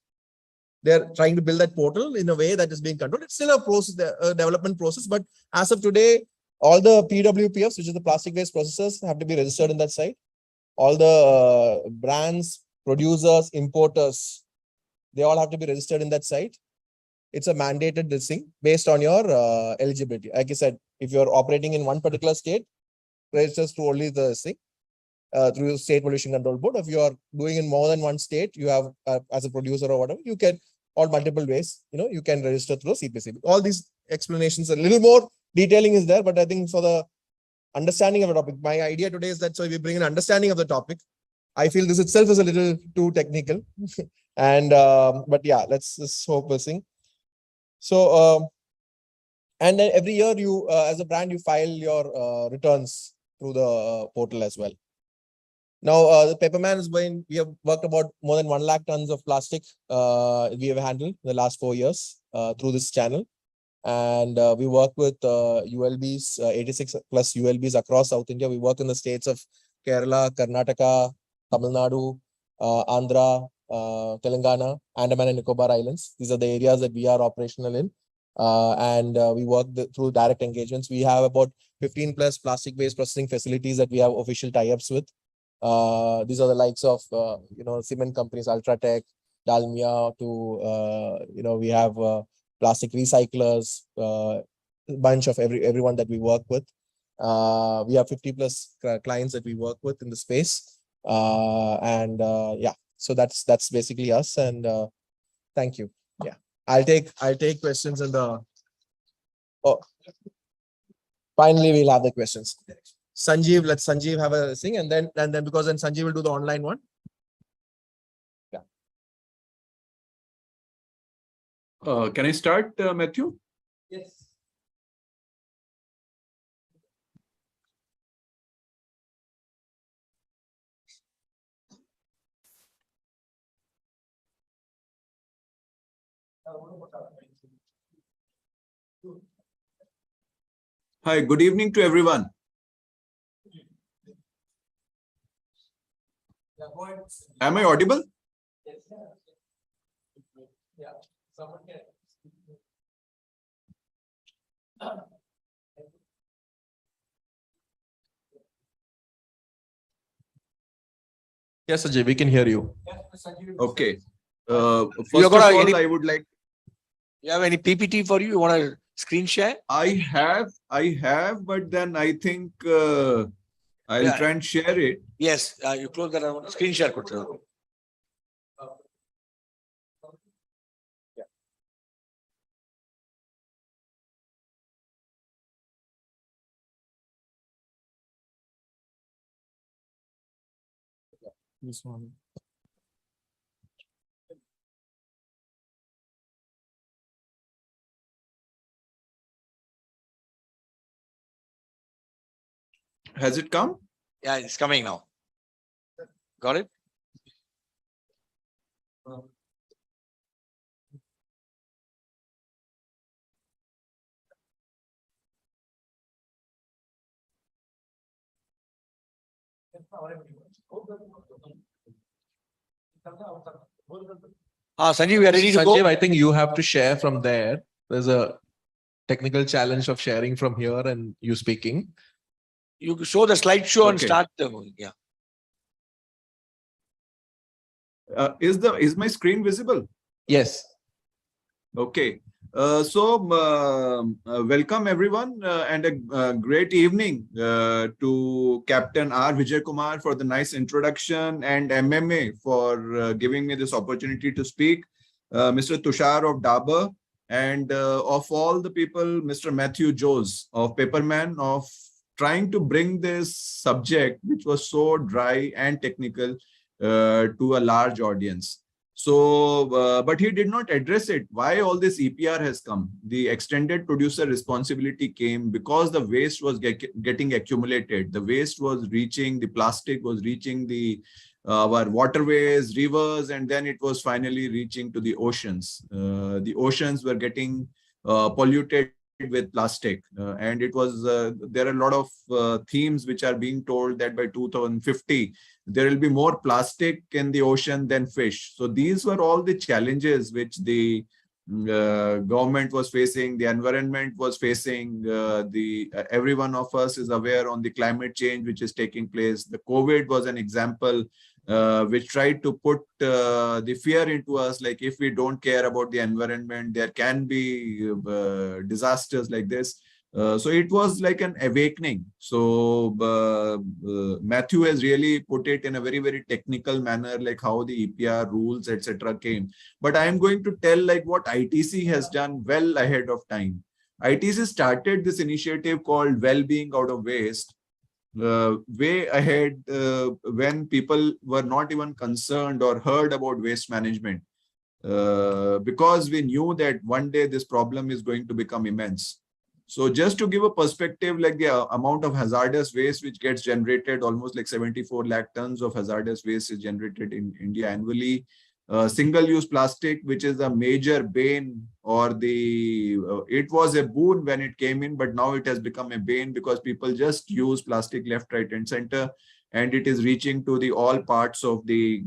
They're trying to build that portal in a way that is being controlled. It's still a process, a development process, but as of today, all the PWPFs, which is the plastic waste processors, have to be registered in that site. All the brands, producers, importers, they all have to be registered in that site. It's a mandated thing based on your eligibility. Like I said, if you're operating in one particular state, registers to only the thing through the State Pollution Control Board. If you are doing in more than one state, you have as a producer or whatever, you can, or multiple ways, you can register through CPCB. All these explanations, a little more detailing is there, but I think for the understanding of the topic, my idea today is that so we bring an understanding of the topic. I feel this itself is a little too technical, and but yeah, let's just hope we'll sing. So and then every year you, as a brand, you file your returns through the portal as well. Now the Paperman is going. We have worked about more than 1 lakh tons of plastic. We have handled in the last 4 years through this channel. And we work with ULBs, 86 plus ULBs across South India. We work in the states of Kerala, Karnataka, Tamil Nadu, Andhra, Telangana, Andaman and Nicobar Islands. These are the areas that we are operational in. We work through direct engagements. We have about 15 plus plastic-based processing facilities that we have official tie-ups with. These are the likes of, cement companies, Ultratech, Dalmia, we have plastic recyclers, bunch of everyone that we work with. We have 50 plus clients that we work with in the space. So that's basically us. And thank you. Yeah, I'll take questions in the. Oh, finally we'll have the questions. Sanjeev, let Sanjeev have a thing, and then because then Sanjeev will do the online one. Yeah. Can I start, Mathew? Yes. Hi, good evening to everyone. Am I audible? Yeah. Someone can. Yes, Sanjeev, we can hear you. Okay. You First of got all, any- I would like. You have any PPT for you? You want to screen share? I have, but then I think I'll Yeah. try and share it. Yes, you close that screen share. This one. Has it come? Yeah, it's coming now. Got it? Sanjeev, we are ready to Sanjeev, go. I think you have to share from there. There's a technical challenge of sharing from here and you speaking. You show the slideshow and Okay. start. Yeah. Is my screen visible? Yes. Okay. Welcome everyone and a great evening to Captain R. Vijay Kumar for the nice introduction, and MMA for giving me this opportunity to speak. Mr. Tusar of Dabur, and of all the people, Mr. Mathew Jose of Paperman, of trying to bring this subject, which was so dry and technical, to a large audience. So, but he did not address it. Why all this EPR has come? The extended producer responsibility came because the waste was getting accumulated. The waste was reaching, the plastic was reaching our waterways, rivers, and then it was finally reaching to the oceans. The oceans were getting polluted with plastic, and it was there are a lot of themes which are being told that by 2050 there will be more plastic in the ocean than fish. So these were all the challenges which the government was facing, the environment was facing. Every one of us is aware on the climate change which is taking place. The COVID was an example which tried to put the fear into us, like if we don't care about the environment, there can be disasters like this. So it was like an awakening. So Mathew has really put it in a very, very technical manner, like how the EPR rules, etc. came. But I am going to tell like what ITC has done well ahead of time. ITC started this initiative called Well-Being Out of Waste way ahead when people were not even concerned or heard about waste management, because we knew that one day this problem is going to become immense. So just to give a perspective, like the amount of hazardous waste which gets generated, almost like 74 lakh tons of hazardous waste is generated in India annually. Single-use plastic, which is a major bane, or it was a boon when it came in, but now it has become a bane because people just use plastic left, right, and center. and it is reaching to the all parts of the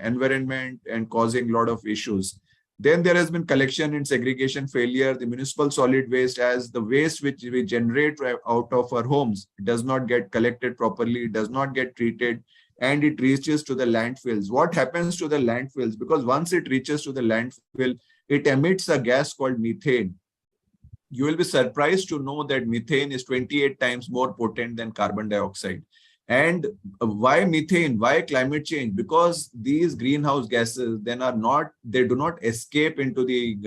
environment and causing a lot of issues. Then there has been collection and segregation failure. The municipal solid waste, as the waste which we generate out of our homes does not get collected properly, does not get treated, and it reaches to the landfills. What happens to the landfills? Because once it reaches to the landfill, it emits a gas called methane. You will be surprised to know that methane is 28 times more potent than carbon dioxide. And why methane? Why climate change? Because these greenhouse gases then they do not escape into the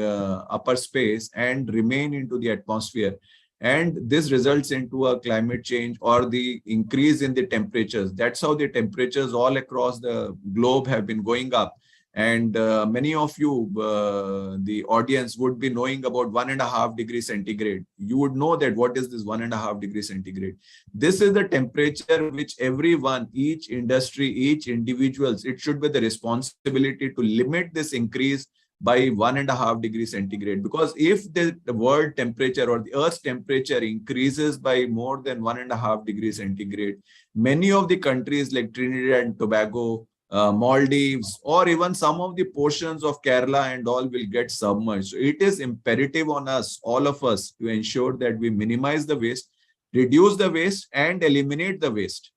upper space and remain into the atmosphere. And this results into a climate change or the increase in the temperatures. That's how the temperatures all across the globe have been going up. And many of you, the audience, would be knowing about 1.5 degrees centigrade. You would know that what is this 1.5 degrees centigrade. This is the temperature which everyone, each industry, each individuals, it should be the responsibility to limit this increase by 1.5 degrees centigrade. Because if the world temperature or the Earth's temperature increases by more than 1.5 degrees centigrade, many of the countries like Trinidad and Tobago, Maldives, or even some of the portions of Kerala and all will get submerged. So it is imperative on us, all of us, to ensure that we minimize the waste, reduce the waste, and eliminate the waste.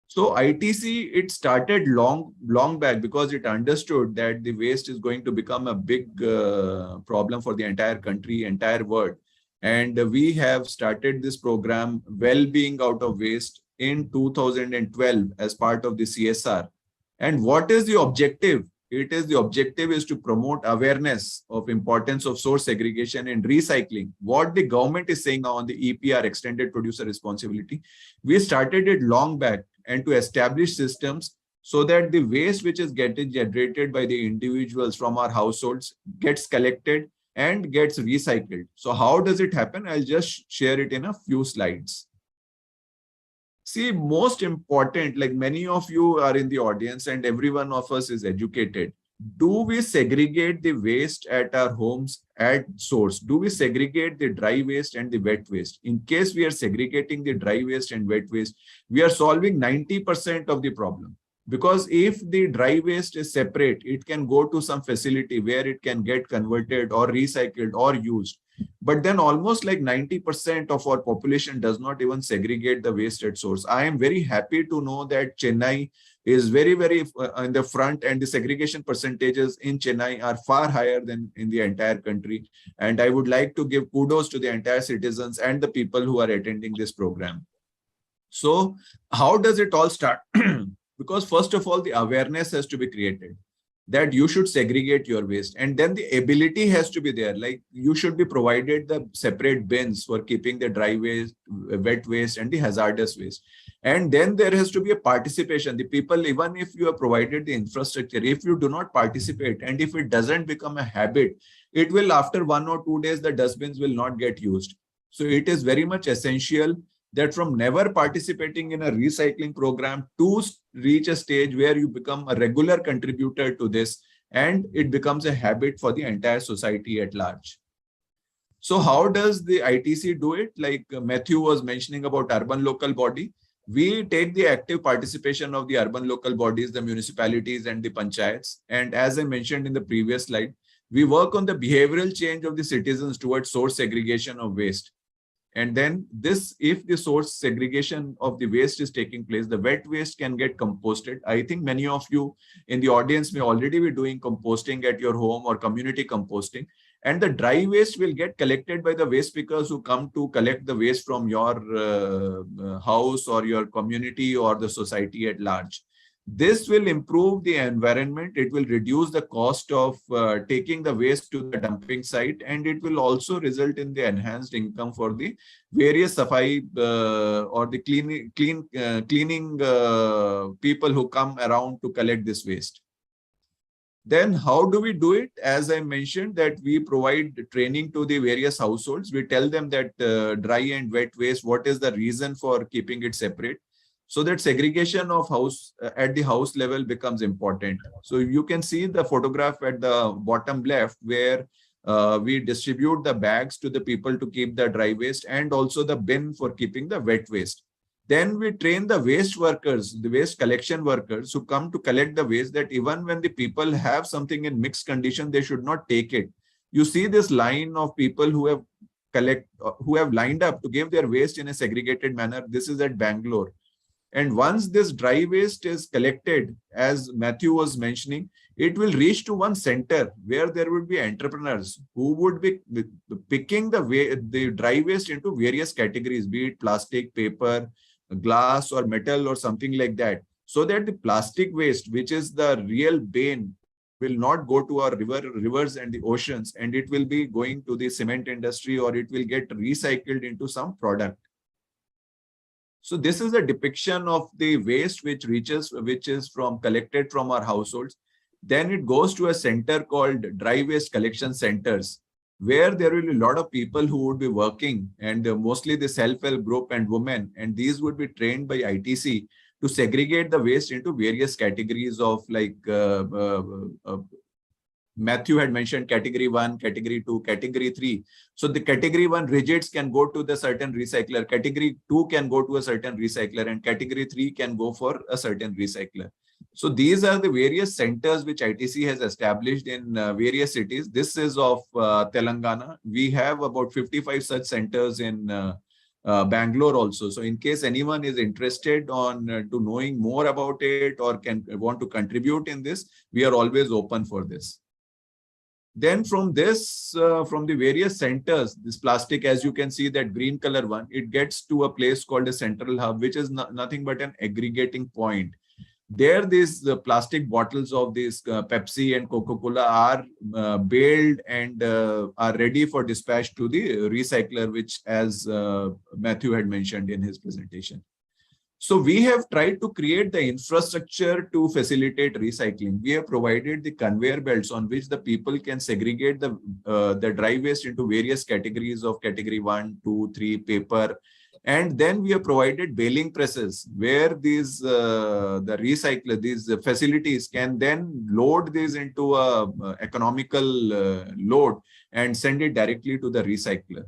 So ITC, it started long back because it understood that the waste is going to become a big problem for the entire country, entire world. And we have started this program, Well-Being Out of Waste, in 2012 as part of the CSR. And what is the objective? The objective is to promote awareness of importance of source segregation and recycling. What the government is saying now on the EPR, extended producer responsibility, we started it long back, and to establish systems so that the waste which is getting generated by the individuals from our households gets collected and gets recycled. So how does it happen? I'll just share it in a few slides. See, most important, like many of you are in the audience and every one of us is educated. Do we segregate the waste at our homes at source? Do we segregate the dry waste and the wet waste? In case we are segregating the dry waste and wet waste, we are solving 90% of the problem. Because if the dry waste is separate, it can go to some facility where it can get converted or recycled or used. But then almost like 90% of our population does not even segregate the waste at source. I am very happy to know that Chennai is very in the front, and the segregation percentages in Chennai are far higher than in the entire country. And I would like to give kudos to the entire citizens and the people who are attending this program. So how does it all start? Because first of all, the awareness has to be created that you should segregate your waste, and then the ability has to be there. Like you should be provided the separate bins for keeping the dry waste, wet waste, and the hazardous waste. And then there has to be a participation. The people, even if you have provided the infrastructure, if you do not participate and if it doesn't become a habit, it will, after 1 or 2 days, the dustbins will not get used. So it is very much essential that from never participating in a recycling program to reach a stage where you become a regular contributor to this, and it becomes a habit for the entire society at large. So how does the ITC do it? Like Mathew was mentioning about urban local body, we take the active participation of the urban local bodies, the municipalities and the panchayats. And as I mentioned in the previous slide, we work on the behavioral change of the citizens towards source segregation of waste. And then this, if the source segregation of the waste is taking place, the wet waste can get composted. I think many of you in the audience may already be doing composting at your home or community composting. And the dry waste will get collected by the waste pickers who come to collect the waste from your house or your community or the society at large. This will improve the environment. It will reduce the cost of taking the waste to the dumping site, and it will also result in the enhanced income for the various safai or the cleaning people who come around to collect this waste. Then how do we do it? As I mentioned, that we provide training to the various households. We tell them that dry and wet waste, what is the reason for keeping it separate, so that segregation of house at the house level becomes important. So you can see the photograph at the bottom left where we distribute the bags to the people to keep the dry waste and also the bin for keeping the wet waste. Then we train the waste workers, the waste collection workers who come to collect the waste, that even when the people have something in mixed condition, they should not take it. You see this line of people who have lined up to give their waste in a segregated manner. This is at Bangalore. And once this dry waste is collected, as Mathew was mentioning, it will reach to one center where there would be entrepreneurs who would be picking the dry waste into various categories, be it plastic, paper, glass, or metal, or something like that, so that the plastic waste, which is the real bane, will not go to our rivers and the oceans, and it will be going to the cement industry, or it will get recycled into some product. So this is a depiction of the waste which is collected from our households. Then it goes to a center called dry waste collection centers, where there will be a lot of people who would be working, and mostly the self-help group and women, and these would be trained by ITC to segregate the waste into various categories of, like Mathew had mentioned, category 1, category 2, category 3. So the category 1 rigids can go to the certain recycler, category 2 can go to a certain recycler, and category 3 can go for a certain recycler. So these are the various centers which ITC has established in various cities. This is of Telangana. We have about 55 such centers in Bangalore also. So in case anyone is interested on to knowing more about it, or want to contribute in this, we are always open for this. Then from this, from the various centers, this plastic, as you can see, that green color one, it gets to a place called a central hub, which is nothing but an aggregating point. There, these plastic bottles of this Pepsi and Coca-Cola are baled and are ready for dispatch to the recycler, which, as Mathew had mentioned in his presentation. So we have tried to create the infrastructure to facilitate recycling. We have provided the conveyor belts on which the people can segregate the dry waste into various categories of category 1, 2, 3, paper. And then we have provided baling presses where these these facilities can then load these into a economical load and send it directly to the recycler.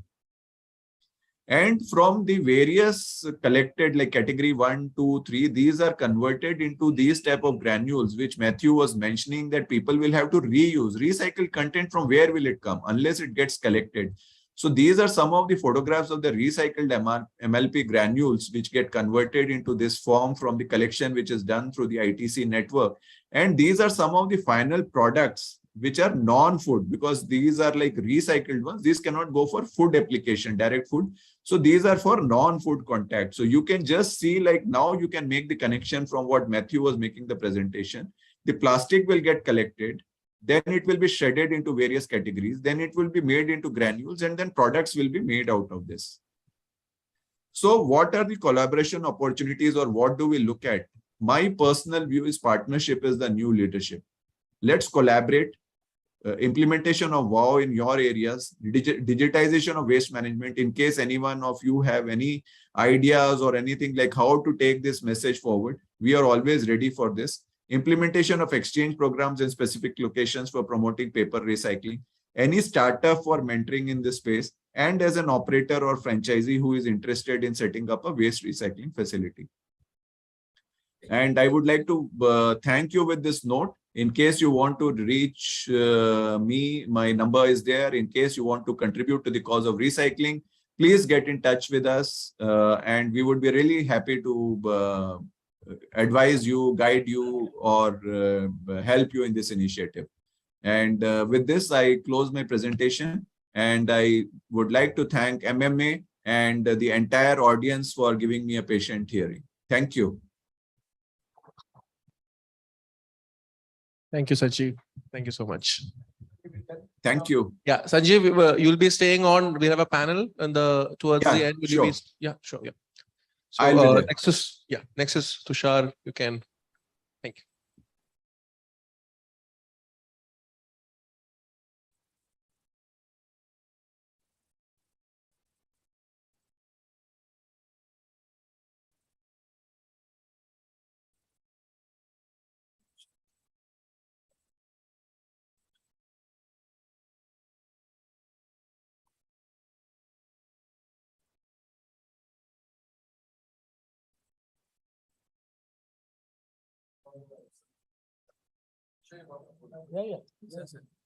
And from the various collected, like category 1, 2, 3, these are converted into these type of granules, which Mathew was mentioning, that people will have to reuse. Recycled content, from where will it come unless it gets collected? So these are some of the photographs of the recycled MLP granules, which get converted into this form from the collection which is done through the ITC network. And these are some of the final products which are non-food, because these are like recycled ones. These cannot go for food application, direct food. So these are for non-food contact. So you can just see, like, now you can make the connection from what Mathew was making the presentation. The plastic will get collected, then it will be shredded into various categories, then it will be made into granules, and then products will be made out of this. So what are the collaboration opportunities, or what do we look at? My personal view is partnership is the new leadership. Let's collaborate. Implementation of WOW in your areas, digitization of waste management. In case anyone of you have any ideas or anything like how to take this message forward, we are always ready for this. Implementation of exchange programs in specific locations for promoting paper recycling. Any startup for mentoring in this space, and as an operator or franchisee who is interested in setting up a waste recycling facility. And I would like to thank you with this note. In case you want to reach me, my number is there. In case you want to contribute to the cause of recycling, please get in touch with us, and we would be really happy to advise you, guide you, or help you in this initiative. And with this, I close my presentation, and I would like to thank MMA and the entire audience for giving me a patient hearing. Thank you. Thank you, Sanjeev. Thank you so much. Thank you. Yeah, Sanjeev, you'll be staying on. We have a panel towards the end. Will sure. you be? Yeah, sure. Yeah. I'll be So there. next is Tusar. You can. Thank you. Yeah.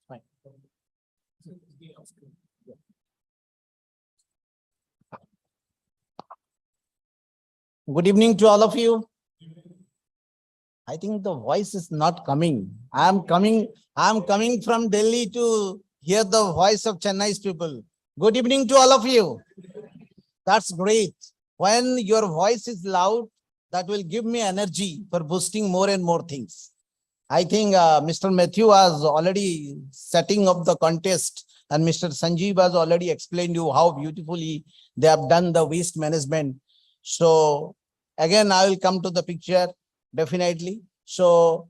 Fine. Good evening to all of you. I think the voice is not coming. I'm coming from Delhi to hear the voice of Chennai's people. Good evening to all of you. That's great. When your voice is loud, that will give me energy for boosting more and more things. I think Mr. Mathew was already setting up the contest, and Mr. Sanjeev has already explained you how beautifully they have done the waste management. So again, I will come to the picture definitely. So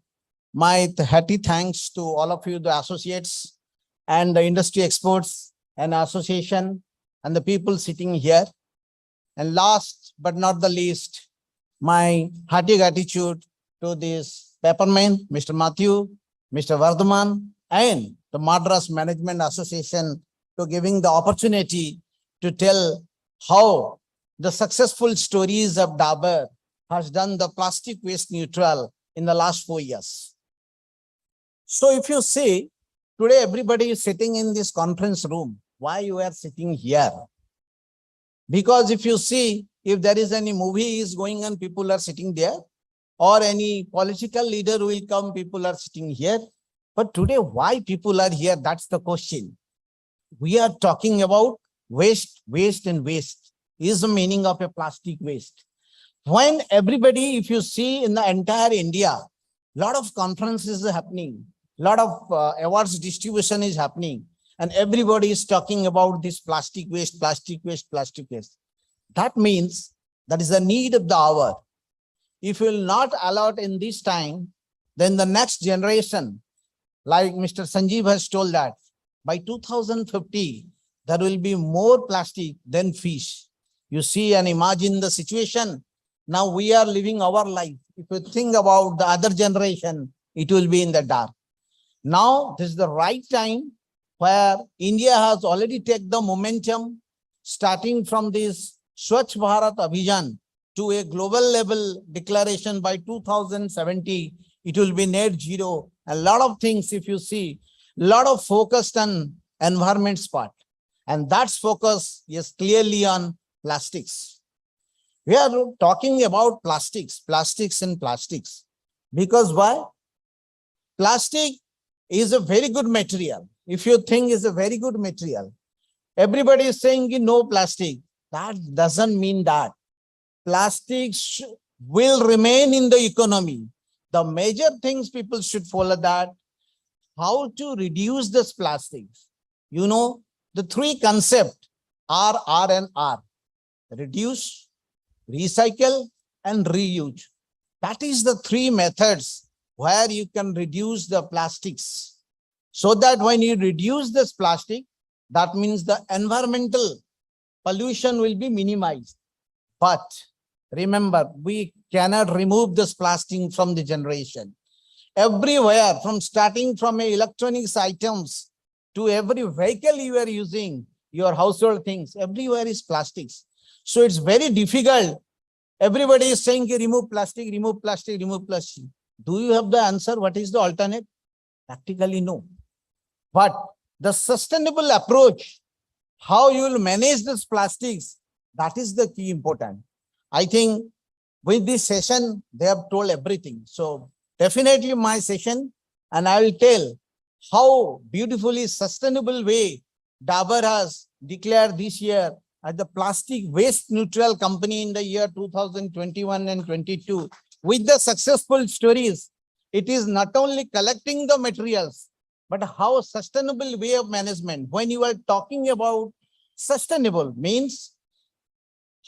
my hearty thanks to all of you, the associates and the industry experts and association and the people sitting here. And last but not the least, my hearty gratitude to this Paperman, Mr. Mathew, Mr. Vardhaman, and the Madras Management Association to giving the opportunity to tell how the successful stories of Dabur has done the plastic waste neutral in the last 4 years. So if you see, today everybody is sitting in this conference room. Why you are sitting here? Because if you see, if there is any movie is going on, people are sitting there, or any political leader will come, people are sitting here. But today, why people are here? That's the question. We are talking about waste, waste and waste is the meaning of a plastic waste. When everybody, if you see in the entire India, lot of conferences are happening, lot of awards distribution is happening, and everybody is talking about this plastic waste, plastic waste, plastic waste. That means that is the need of the hour. If you will not allot in this time, then the next generation, like Mr. Sanjeev has told that, by 2050, there will be more plastic than fish. You see and imagine the situation. Now we are living our life. If you think about the other generation, it will be in the dark. Now this is the right time where India has already taken the momentum, starting from this Swachh Bharat Abhiyan to a global level declaration by 2070, it will be net zero. A lot of things, if you see, a lot of focused on environment part. And that's focus is clearly on plastics. We are talking about plastics, plastics and plastics. Because why? Plastic is a very good material. If you think it's a very good material, everybody is saying no plastic. That doesn't mean that. Plastics will remain in the economy. The major things people should follow that, how to reduce this plastics. You know, the three concepts R, R and R. Reduce, recycle and reuse. That is the three methods where you can reduce the plastics. So that when you reduce this plastic, that means the environmental pollution will be minimized. But remember, we cannot remove this plastic from the generation. Everywhere, from starting from electronics items to every vehicle you are using, your household things, everywhere is plastics. So it's very difficult. Everybody is saying remove plastic, remove plastic, remove plastic. Do you have the answer? What is the alternate? Practically no. But the sustainable approach, how you will manage this plastics, that is the key important. I think with this session, they have told everything. So definitely my session, and I will tell how beautifully sustainable way Dabur has declared this year as the plastic waste neutral company in the year 2021 and 22. With the successful stories, it is not only collecting the materials, but how sustainable way of management. When you are talking about sustainable means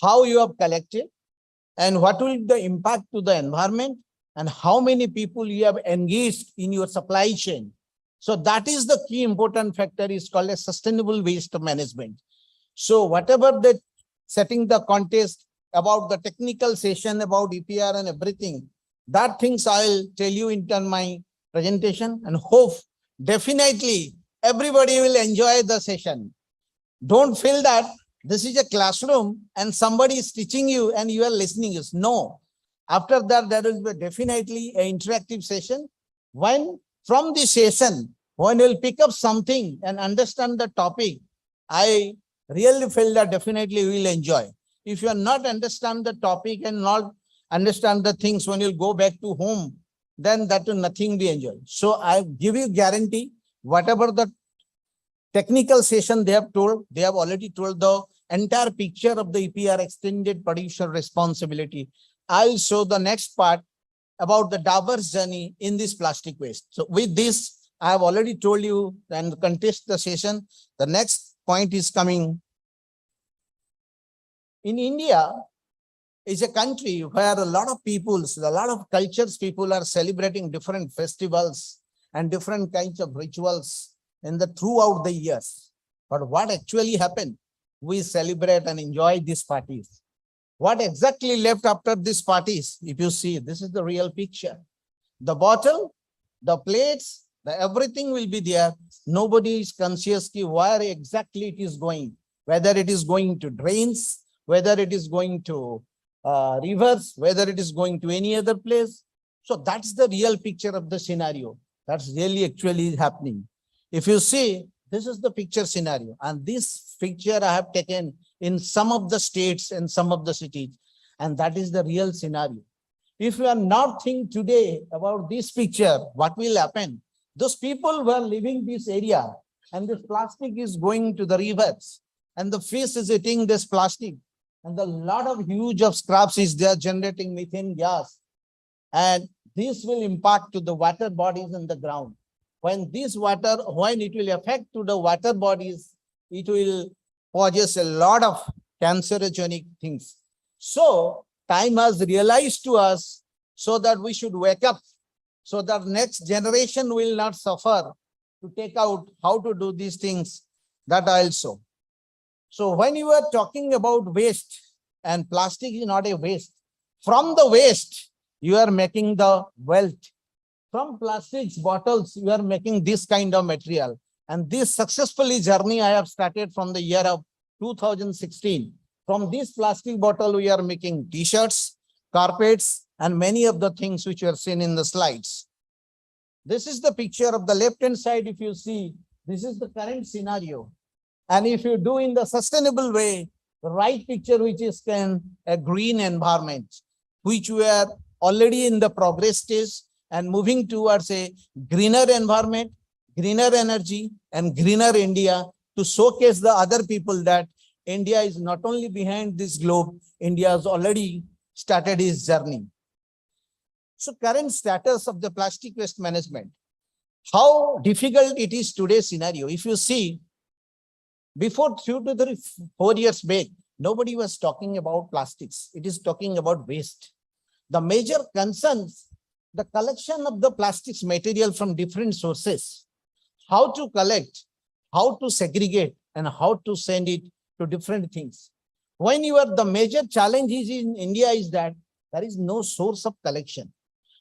how you have collected and what will be the impact to the environment and how many people you have engaged in your supply chain. So that is the key important factor is called a sustainable waste management. So whatever the setting the contest about the technical session about EPR and everything, that things I'll tell you in my presentation and hope definitely everybody will enjoy the session. Don't feel that this is a classroom and somebody is teaching you and you are listening. No, After that, there will be definitely an interactive session. When from the session, when you'll pick up something and understand the topic, I really feel that definitely we will enjoy. If you are not understand the topic and not understand the things when you go back to home, then that will nothing be enjoyed. So I give you guarantee, whatever the technical session they have already told the entire picture of the EPR, extended producer responsibility. I'll show the next part about the Dabur's journey in this plastic waste. So with this, I have already told you and contest the session. The next point is coming. In India is a country where a lot of peoples, a lot of cultures, people are celebrating different festivals and different kinds of rituals throughout the years. But what actually happened? We celebrate and enjoy these parties. What exactly left after these parties? If you see, this is the real picture. The bottle, the plates, everything will be there. Nobody is conscious where exactly it is going, whether it is going to drains, whether it is going to rivers, whether it is going to any other place. So that's the real picture of the scenario. That's really actually happening. If you see, this is the picture scenario, and this picture I have taken in some of the states and some of the cities, and that is the real scenario. If you are not thinking today about this picture, what will happen? Those people who are living this area, and this plastic is going to the rivers, and the fish is eating this plastic, and a lot of huge of scraps is there generating methane gas, and this will impact to the water bodies in the ground. When this water, when it will affect to the water bodies, it will causes a lot of cancerogenic things. So time has realized to us so that we should wake up, so that next generation will not suffer to take out how to do these things, that also. So when you are talking about waste, and plastic is not a waste, from the waste, you are making the wealth. From plastics bottles, you are making this kind of material. And this successfully journey I have started from the year of 2016. From this plastic bottle, we are making t-shirts, carpets, and many of the things which you are seen in the slides. This is the picture of the left-hand side. If you see, this is the current scenario. And if you do in the sustainable way, the right picture, which is a green environment, which we are already in the progress stage and moving towards a greener environment, greener energy, and greener India, to showcase the other people that India is not only behind this globe, India has already started its journey. So current status of the plastic waste management, how difficult it is today's scenario. If you see, before 2 to 4 years back, nobody was talking about plastics. It is talking about waste. The major concerns, the collection of the plastics material from different sources, how to collect, how to segregate, and how to send it to different things. When you are, the major challenge is in India is that there is no source of collection.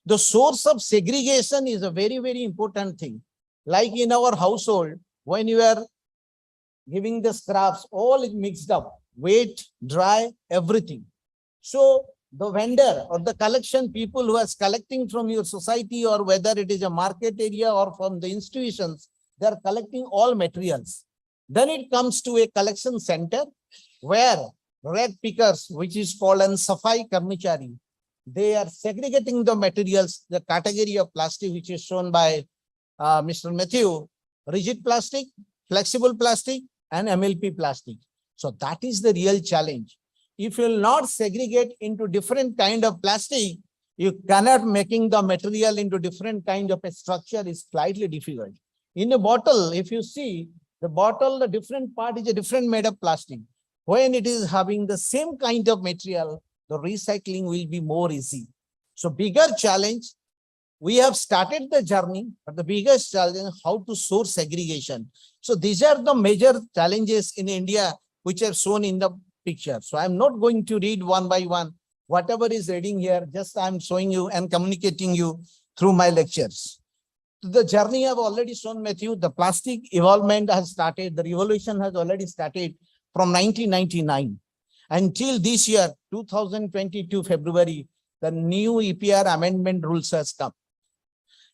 The source of segregation is a very, very important thing. Like in our household, when you are giving the scraps, all is mixed up, wet, dry, everything. So the vendor or the collection people who are collecting from your society, or whether it is a market area or from the institutions, they are collecting all materials. Then it comes to a collection center where rag pickers, which is called an Safai Karmachari, they are segregating the materials, the category of plastic, which is shown by Mr. Mathew, rigid plastic, flexible plastic, and MLP plastic. So that is the real challenge. If you will not segregate into different kind of plastic, you cannot making the material into different kind of a structure is slightly difficult. In a bottle, if you see the bottle, the different part is a different made of plastic. When it is having the same kind of material, the recycling will be more easy. So bigger challenge, we have started the journey, but the biggest challenge, how to source segregation. So these are the major challenges in India, which are shown in the picture. So I'm not going to read one by one. Whatever is reading here, just I'm showing you and communicating you through my lectures. The journey I've already shown Mathew, the plastic evolvement has started, the revolution has already started from 1999 until this year, 2022 February, the new EPR amendment rules has come.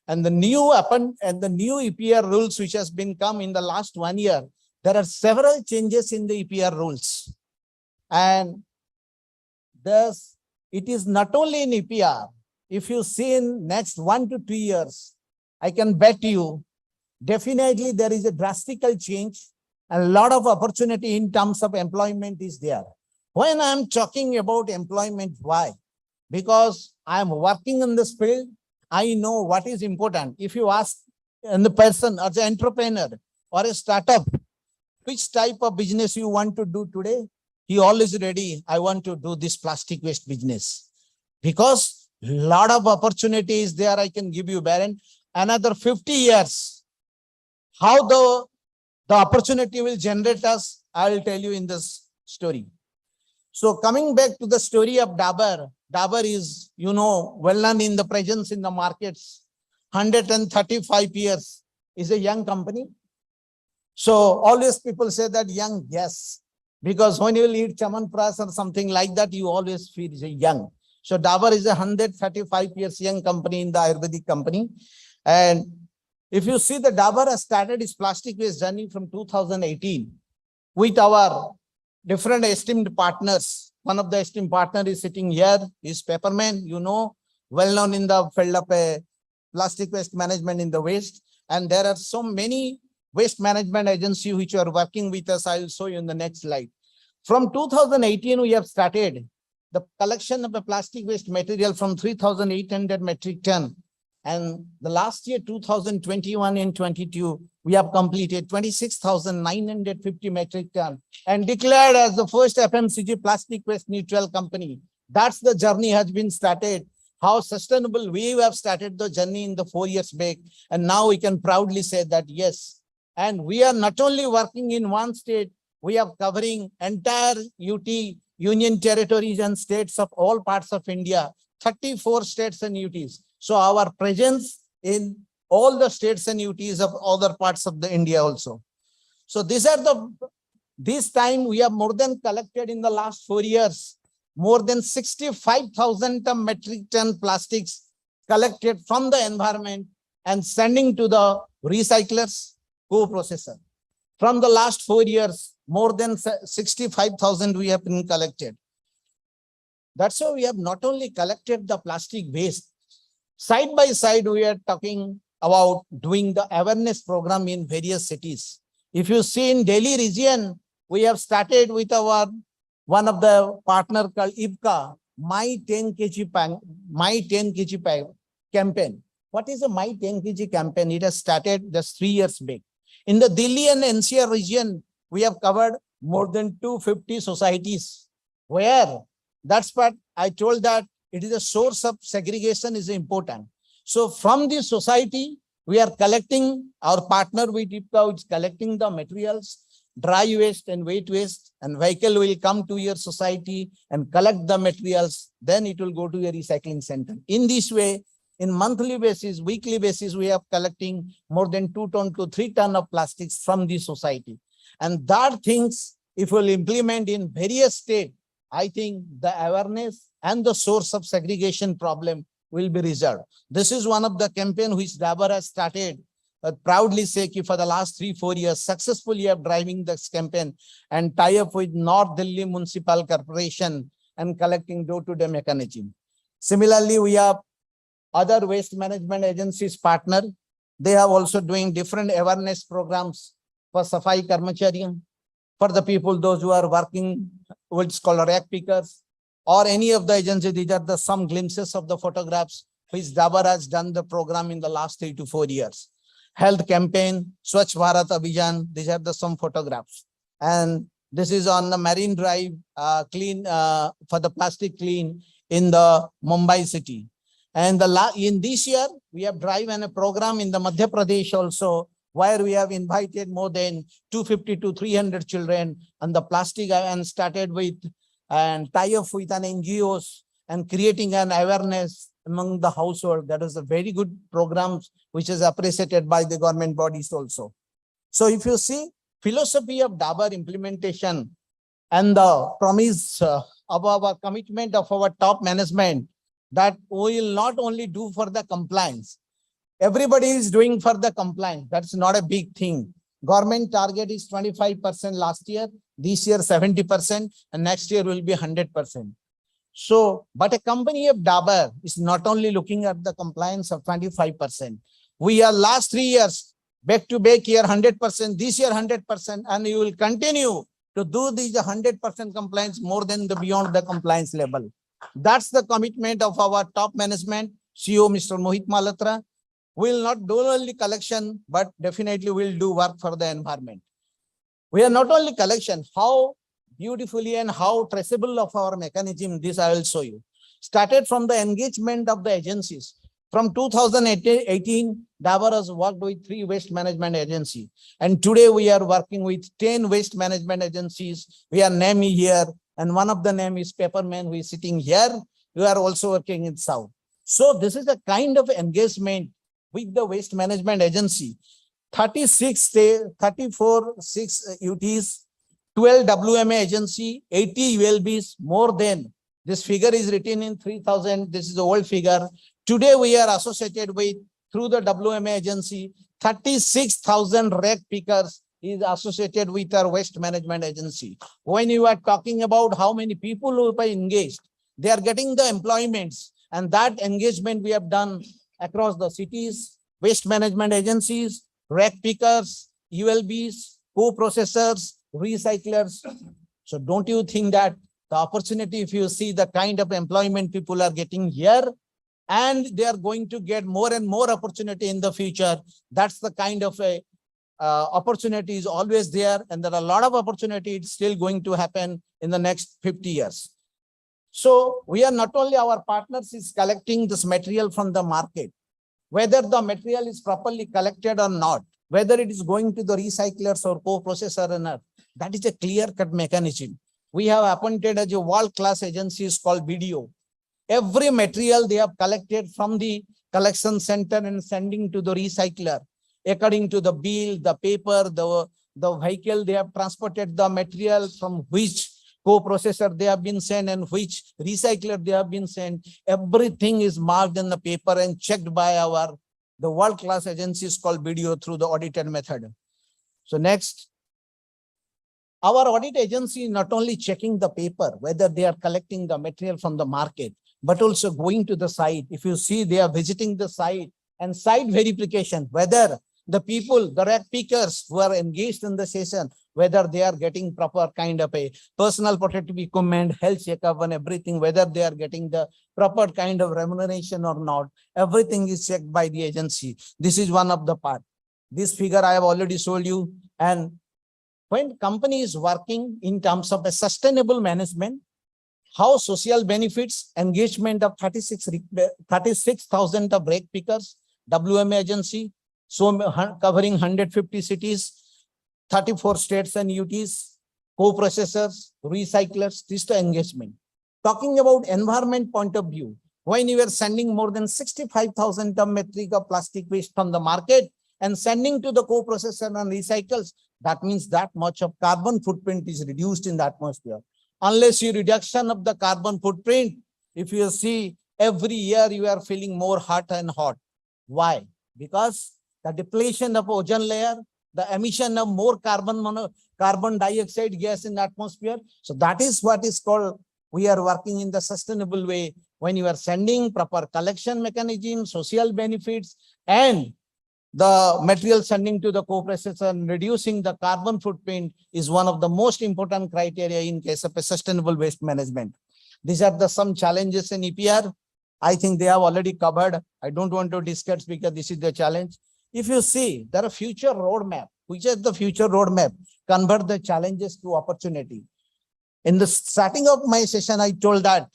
And the new EPR rules which has been come in the last 1 year, there are several changes in the EPR rules. And thus, it is not only in EPR. If you see in next 1 to 2 years, I can bet you, definitely there is a drastical change. A lot of opportunity in terms of employment is there. When I'm talking about employment, why? Because I'm working in this field, I know what is important. If you ask the person as an entrepreneur or a startup, which type of business you want to do today, he always ready, I want to do this plastic waste business. Because a lot of opportunities there, I can give you, Baron. Another 50 years, how the opportunity will generate us, I will tell you in this story. So coming back to the story of Dabur, Dabur is, well known in the presence in the markets, 135 years, is a young company. So always people say that young, yes, because when you will eat Chamanpras or something like that, you always feel young. So Dabur is a 135 years young company in the Ayurvedic company. And if you see the Dabur has started its plastic waste journey from 2018 with our different esteemed partners. One of the esteemed partner is sitting here, is Paperman, well known in the field of plastic waste management in the waste. And there are so many waste management agencies which are working with us. I will show you in the next slide. From 2018, we have started the collection of the plastic waste material from 3,800 metric ton. And the last year, 2021 and 22, we have completed 26,950 metric ton and declared as the first FMCG plastic waste neutral company. That's the journey has been started. How sustainable we have started the journey in the 4 years back. And now we can proudly say that, yes. And we are not only working in one state, we are covering entire UT, union territories and states of all parts of India, 34 states and UTs. So our presence in all the states and UTs of other parts of the India also. So these are this time we have more than collected in the last 4 years, more than 65,000 metric ton plastics collected from the environment and sending to the recyclers, co-processor. From the last 4 years, more than 65,000 we have been collected. That's why we have not only collected the plastic waste, side by side, we are talking about doing the awareness program in various cities. If you see in Delhi region, we have started with our one of the partner called IPCA, My 10 kg campaign. What is a My 10 kg campaign? It has started just 3 years back. In the Delhi and NCR region, we have covered more than 250 societies where that's what I told that it is a source of segregation is important. So from this society, we are collecting, our partner with IPCA is collecting the materials, dry waste and wet waste, and vehicle will come to your society and collect the materials. Then it will go to your recycling center. In this way, in monthly basis, weekly basis, we are collecting more than 2 ton to 3 ton of plastics from the society. And that things, if we'll implement in various states, I think the awareness and the source of segregation problem will be resolved. This is one of the campaign which Dabur has started. Proudly say for the last 3-4 years, successfully are driving this campaign and tie up with North Delhi Municipal Corporation and collecting door-to-door mechanism. Similarly, we have other waste management agencies partner. They have also doing different awareness programs for Safai Karmachari, for the people, those who are working with scholar rack pickers or any of the agencies. These are some glimpses of the photographs which Dabur has done the program in the last 3 to 4 years. Health campaign, Swachh Bharat Abhiyan, these are some photographs. And this is on the Marine Drive, clean for the plastic clean in the Mumbai city. And in this year, we have driven a program in the Madhya Pradesh also, where we have invited more than 250 to 300 children on the plastic and started with and tie up with an NGOs and creating an awareness among the household. That is a very good program which is appreciated by the government bodies also. So if you see philosophy of Dabur implementation and the promise of our commitment of our top management, that we will not only do for the compliance. Everybody is doing for the compliance. That's not a big thing. Government target is 25% last year, this year 70%, and next year will be 100%. So, but a company of Dabur is not only looking at the compliance of 25%. We are last 3 years, back to back year 100%, this year 100%, and you will continue to do these 100% compliance more than the beyond the compliance level. That's the commitment of our top management, CEO Mr. Mohit Malhotra. We'll not do only collection, but definitely we'll do work for the environment. We are not only collection, how beautifully and how traceable of our mechanism, this I will show you. Started from the engagement of the agencies. From 2018, Dabur has worked with 3 waste management agencies. And today we are working with 10 waste management agencies. We are naming here, and one of the name is Paperman, who is sitting here. We are also working in South. So this is a kind of engagement with the waste management agency. 34 6 UTs, 12 WMA agency, 80 ULBs, more than. This figure is written in 3000. This is the old figure. Today we are associated with, through the WMA agency, 36,000 rag pickers is associated with our waste management agency. When you are talking about how many people who are engaged, they are getting the employments, and that engagement we have done across the cities, waste management agencies, rag pickers, ULBs, co-processors, recyclers. So don't you think that the opportunity, if you see the kind of employment people are getting here, and they are going to get more and more opportunity in the future, that's the kind of a opportunity is always there, and there are a lot of opportunity it's still going to happen in the next 50 years. So we are not only our partners is collecting this material from the market, whether the material is properly collected or not, whether it is going to the recyclers or co-processor or not, that is a clear-cut mechanism. We have appointed as a world-class agencies called BDO. Every material they have collected from the collection center and sending to the recycler, according to the bill, the paper, the vehicle, they have transported the material from which co-processor they have been sent and which recycler they have been sent. Everything is marked in the paper and checked by the world-class agencies called BDO through the audited method. So next, our audit agency is not only checking the paper, whether they are collecting the material from the market, but also going to the site. If you see, they are visiting the site and site verification, whether the people, the rag pickers who are engaged in the session, whether they are getting proper kind of a personal protective equipment, health checkup and everything, whether they are getting the proper kind of remuneration or not, everything is checked by the agency. This is one of the part. This figure I have already showed you. And when company is working in terms of a sustainable management, how social benefits, engagement of 36,000 of rag pickers, WMA agency, so covering 150 cities, 34 states and UTs, co-processors, recyclers, this is the engagement. Talking about environment point of view, when you are sending more than 65,000 ton metric of plastic waste from the market and sending to the co-processor and recycles, that means that much of carbon footprint is reduced in the atmosphere. Unless you reduction of the carbon footprint, if you see every year you are feeling more hot and hot. Why? Because the depletion of ozone layer, the emission of more carbon dioxide gas in the atmosphere. So that is what is called, we are working in the sustainable way. When you are sending proper collection mechanism, social benefits, and the material sending to the co-processor and reducing the carbon footprint is one of the most important criteria in case of a sustainable waste management. These are some challenges in EPR. I think they have already covered. I don't want to discuss because this is the challenge. If you see, there are future roadmap, which is the future roadmap, convert the challenges to opportunity. In the starting of my session, I told that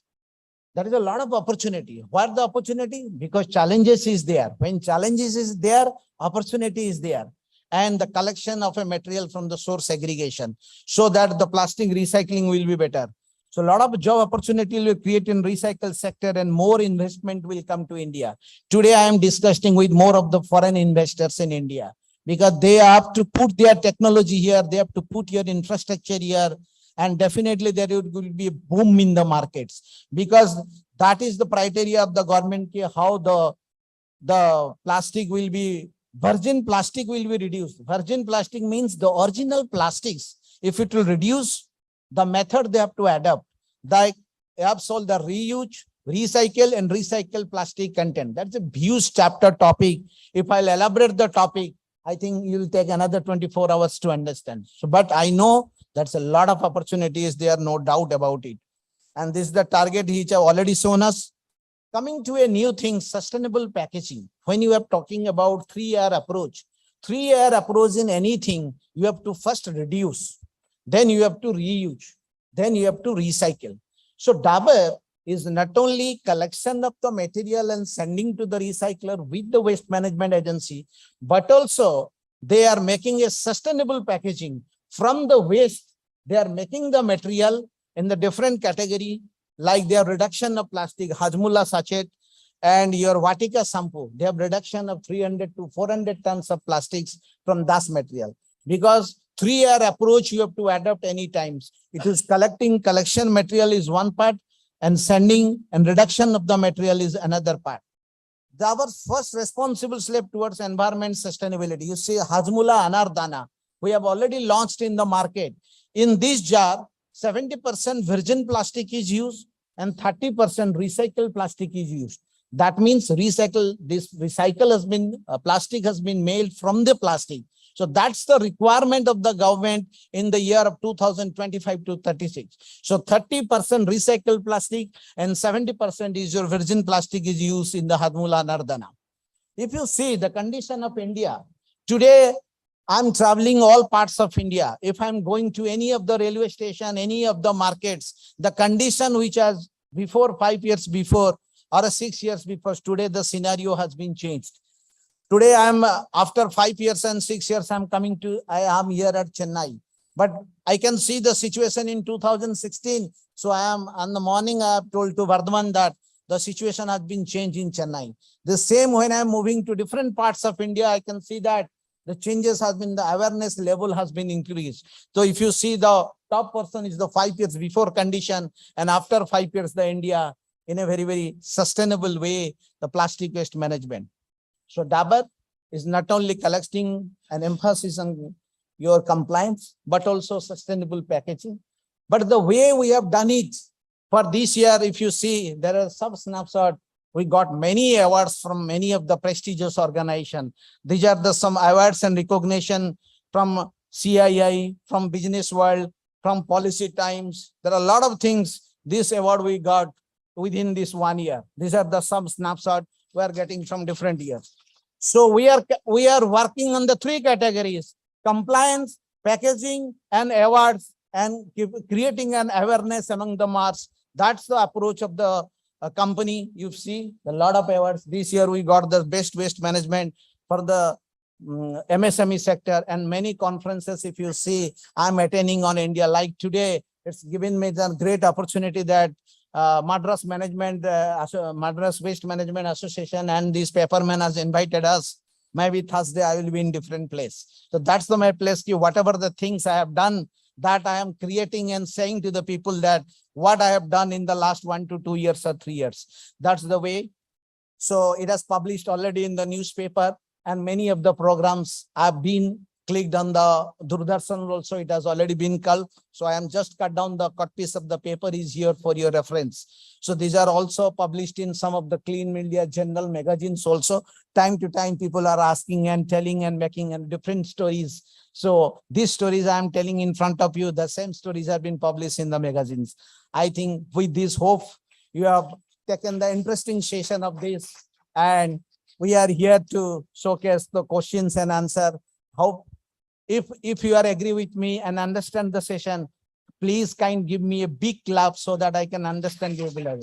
there is a lot of opportunity. What the opportunity? Because challenges is there. When challenges is there, opportunity is there. And the collection of a material from the source segregation, so that the plastic recycling will be better. So a lot of job opportunity will create in recycle sector and more investment will come to India. Today, I am discussing with more of the foreign investors in India because they have to put their technology here. They have to put your infrastructure here. And definitely there will be a boom in the markets because That is the criteria of the government, how the plastic will be, virgin plastic will be reduced. Virgin plastic means the original plastics. If it will reduce, the method they have to adopt. They have solved the reuse, recycle and recycle plastic content. That's a huge chapter topic. If I'll elaborate the topic, I think you'll take another 24 hours to understand. So, but I know that's a lot of opportunities there, no doubt about it. And this is the target which I've already shown us. Coming to a new thing, sustainable packaging. When you are talking about 3R approach in anything, you have to first reduce, then you have to reuse, then you have to recycle. So Dabur is not only collection of the material and sending to the recycler with the waste management agency, but also they are making a sustainable packaging from the waste. They are making the material in the different category, like their reduction of plastic, Hajmola sachet and your Vatika shampoo. They have reduction of 300 to 400 tons of plastics from that material. Because 3R approach you have to adopt any times. It is collection material is one part, and sending and reduction of the material is another part. Our first responsible step towards environment sustainability. You see Hajmola Anardana, we have already launched in the market. In this jar, 70% virgin plastic is used and 30% recycled plastic is used. That means plastic has been made from the plastic. So that's the requirement of the government in the year of 2025 to 36. So 30% recycled plastic and 70% is your virgin plastic is used in the Hajmola Nardana. If you see the condition of India, today I'm traveling all parts of India. If I'm going to any of the railway station, any of the markets, the condition which has before 5 years before or 6 years before, today the scenario has been changed. Today I'm after 5 years and 6 years, I am here at Chennai. But I can see the situation in 2016. So I am on the morning, I have told to Vardhaman that the situation has been changed in Chennai. The same when I'm moving to different parts of India, I can see that the changes has been, the awareness level has been increased. So if you see the top person is the 5 years before condition, and after 5 years, the India in a very, very sustainable way, the plastic waste management. So Dabur is not only collecting an emphasis on your compliance, but also sustainable packaging. But the way we have done it for this year, if you see, there are some snapshot. We got many awards from many of the prestigious organizations. These are the some awards and recognition from CII, from Business World, from Policy Times. There are a lot of things. This award we got within this 1 year. These are the some snapshot we are getting from different years. So we are working on the 3 categories: compliance, packaging, and awards, and creating an awareness among the mass. That's the approach of the company. You see a lot of awards. This year we got the best waste management for the MSME sector, and many conferences. If you see, I'm attending on India. Like today, it's given me the great opportunity that Madras Waste Management Association and this Paperman has invited us. Maybe Thursday I will be in different place. So that's my place. Whatever the things I have done, that I am creating and saying to the people that what I have done in the last 1 to 2 years or 3 years. That's the way. So it has published already in the newspaper, and many of the programs have been clicked on the Doordarshan also. It has already been called. So I am just cut down the cut piece of the paper is here for your reference. So these are also published in some of the Clean Media Journal magazines also. Time to time, people are asking and telling and making different stories. So these stories I am telling in front of you, the same stories have been published in the magazines. I think with this hope, you have taken the interesting session of this, and we are here to showcase the questions and answer. How, if you are agree with me and understand the session, please give me a big clap so that I can understand your below.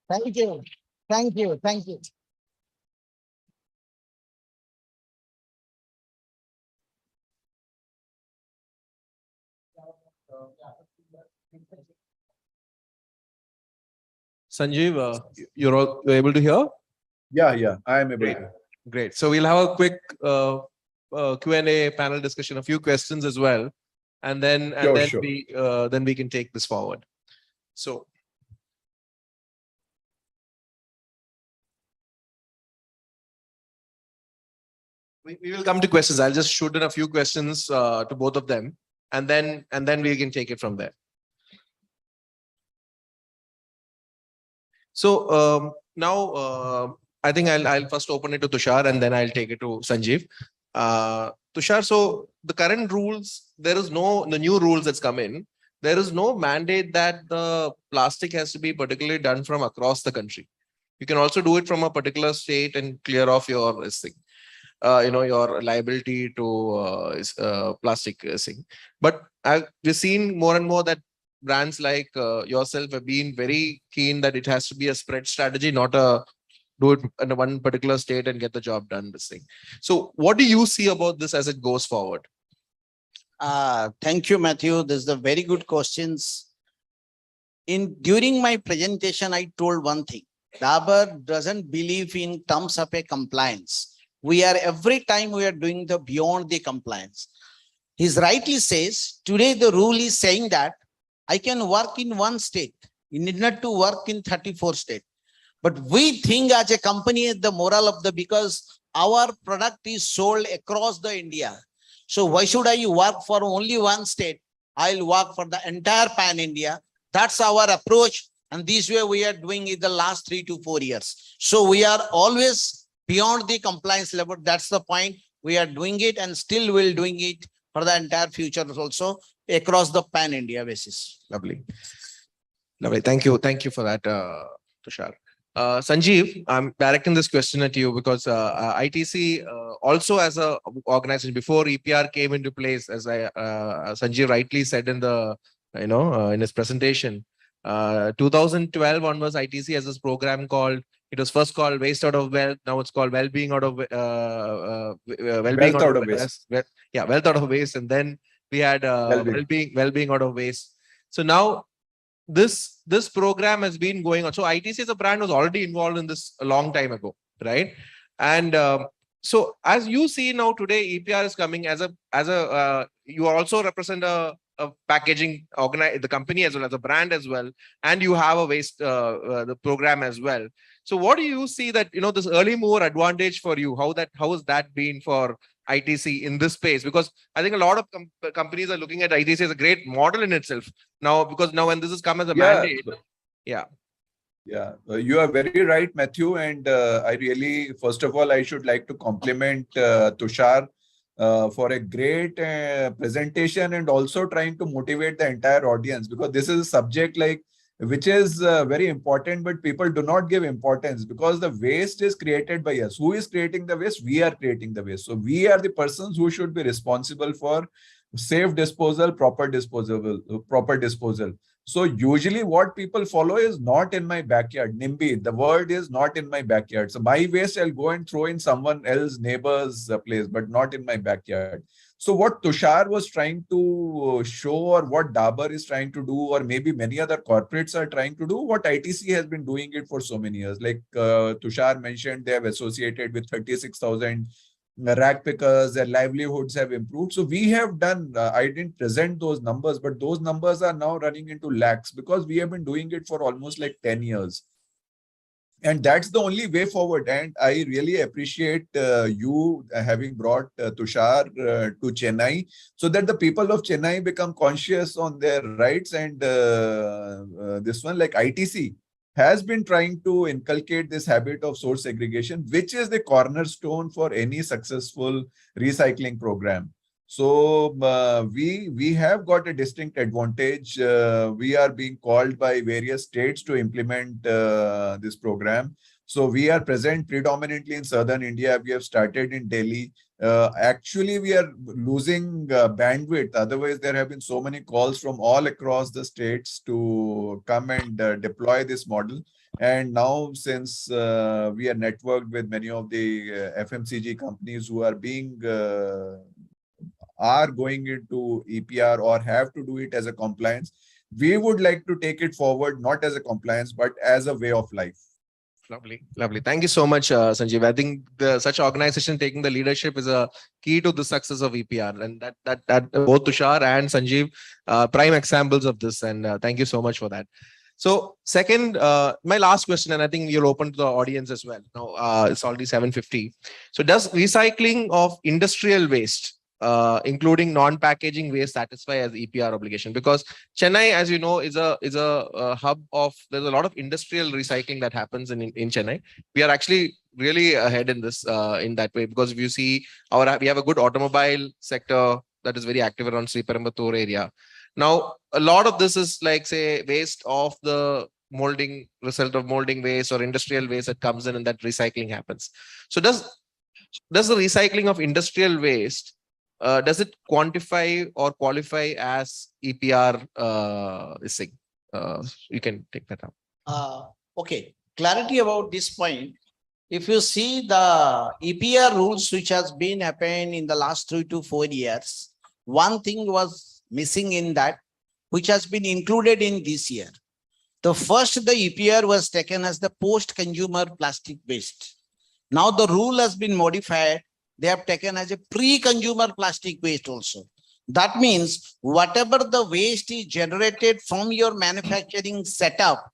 Thank you. Thank you. Thank you. Sanjeev, you're able to hear? Yeah, I am able to. Great. So we'll have a quick Q&A panel discussion, a few questions as well, and then Sure. we can take this forward. So We will come to questions. I'll just shoot in a few questions to both of them, and then we can take it from there. So now I think I'll first open it to Tushar, and then I'll take it to Sanjeev. Tushar, so the current rules, the new rules that's come in, there is no mandate that the plastic has to be particularly done from across the country. You can also do it from a particular state and clear off your thing. Your liability to plastic thing. But we've seen more and more that brands like yourself have been very keen that it has to be a spread strategy, not do it in one particular state and get the job done. This thing. So, what do you see about this as it goes forward? Thank you, Matthew. This is a very good questions. During my presentation, I told one thing. Dabur doesn't believe in terms of a compliance. Every time we are doing the beyond the compliance. He rightly says, today the rule is saying that I can work in one state. You need not to work in 34 states. But we think as a company, the moral of because our product is sold across the India. So why should I work for only one state? I'll work for the entire pan India. That's our approach. And this way we are doing it the last 3 to 4 years. So we are always beyond the compliance level. That's the point. We are doing it and still will doing it for the entire future also across the pan India basis. Lovely. Thank you for that, Tushar. Sanjeev, I'm directing this question at you because ITC also as a organization before EPR came into place, as Sanjeev rightly said in the in his presentation, 2012 onwards, ITC has this program called. It was first called Waste Out of Wealth. Now it's called Well-being out of Wealth out of waste. Wealth out of waste, and then we had well-being out of waste. So now this program has been going on. So ITC as a brand was already involved in this a long time ago, right? And so as you see now today, EPR is coming as a you also represent a packaging the company as well as a brand as well, and you have a waste the program as well. So what do you see that this early mover advantage for you? How has that been for ITC in this space? Because I think a lot of companies are looking at ITC as a great model in itself now, because now when this has come as a mandate. Yeah, you are very right, Matthew. And I really, first of all, I should like to compliment Tushar for a great presentation and also trying to motivate the entire audience, because this is a subject which is very important, but people do not give importance because the waste is created by us. Who is creating the waste? We are creating the waste. So we are the persons who should be responsible for safe disposal, proper disposal. So usually what people follow is not in my backyard. NIMBY, the word is not in my backyard. So my waste I'll go and throw in someone else's neighbor's place, but not in my backyard. So what Tushar was trying to show, or what Dabur is trying to do, or maybe many other corporates are trying to do, what ITC has been doing it for so many years. Like Tushar mentioned, they have associated with 36,000 rag pickers, their livelihoods have improved. So we have done, I didn't present those numbers, but those numbers are now running into lakhs because we have been doing it for almost 10 years. And that's the only way forward. And I really appreciate you having brought Tushar to Chennai, so that the people of Chennai become conscious on their rights. And this one, like ITC, has been trying to inculcate this habit of source segregation, which is the cornerstone for any successful recycling program. So we have got a distinct advantage. We are being called by various states to implement this program. So we are present predominantly in southern India. We have started in Delhi. Actually, we are losing bandwidth. Otherwise, there have been so many calls from all across the states to come and deploy this model. And now, since we are networked with many of the FMCG companies who are going into EPR or have to do it as a compliance, we would like to take it forward, not as a compliance, but as a way of life. Lovely. Thank you so much, Sanjeev. I think such organization taking the leadership is a key to the success of EPR, and that both Tushar and Sanjeev prime examples of this. And thank you so much for that. So second, my last question, and I think you'll open to the audience as well. Now, it's already 7:50. So does recycling of industrial waste, including non-packaging waste, satisfy as EPR obligation? Because Chennai, as you know, is a hub of, there's a lot of industrial recycling that happens in Chennai. We are actually really ahead in this, in that way, because if you see we have a good automobile sector that is very active around Sri Perumbudur area. Now, a lot of this is like, say, waste of the molding, result of molding waste or industrial waste that comes in and that recycling happens. So does the recycling of industrial waste, does it quantify or qualify as EPR this thing? You can take that up. Okay, clarity about this point. If you see the EPR rules which has been happening in the last 3 to 4 years, one thing was missing in that, which has been included in this year. The first, the EPR was taken as the post-consumer plastic waste. Now the rule has been modified. They have taken as a pre-consumer plastic waste also. That means whatever the waste is generated from your manufacturing setup,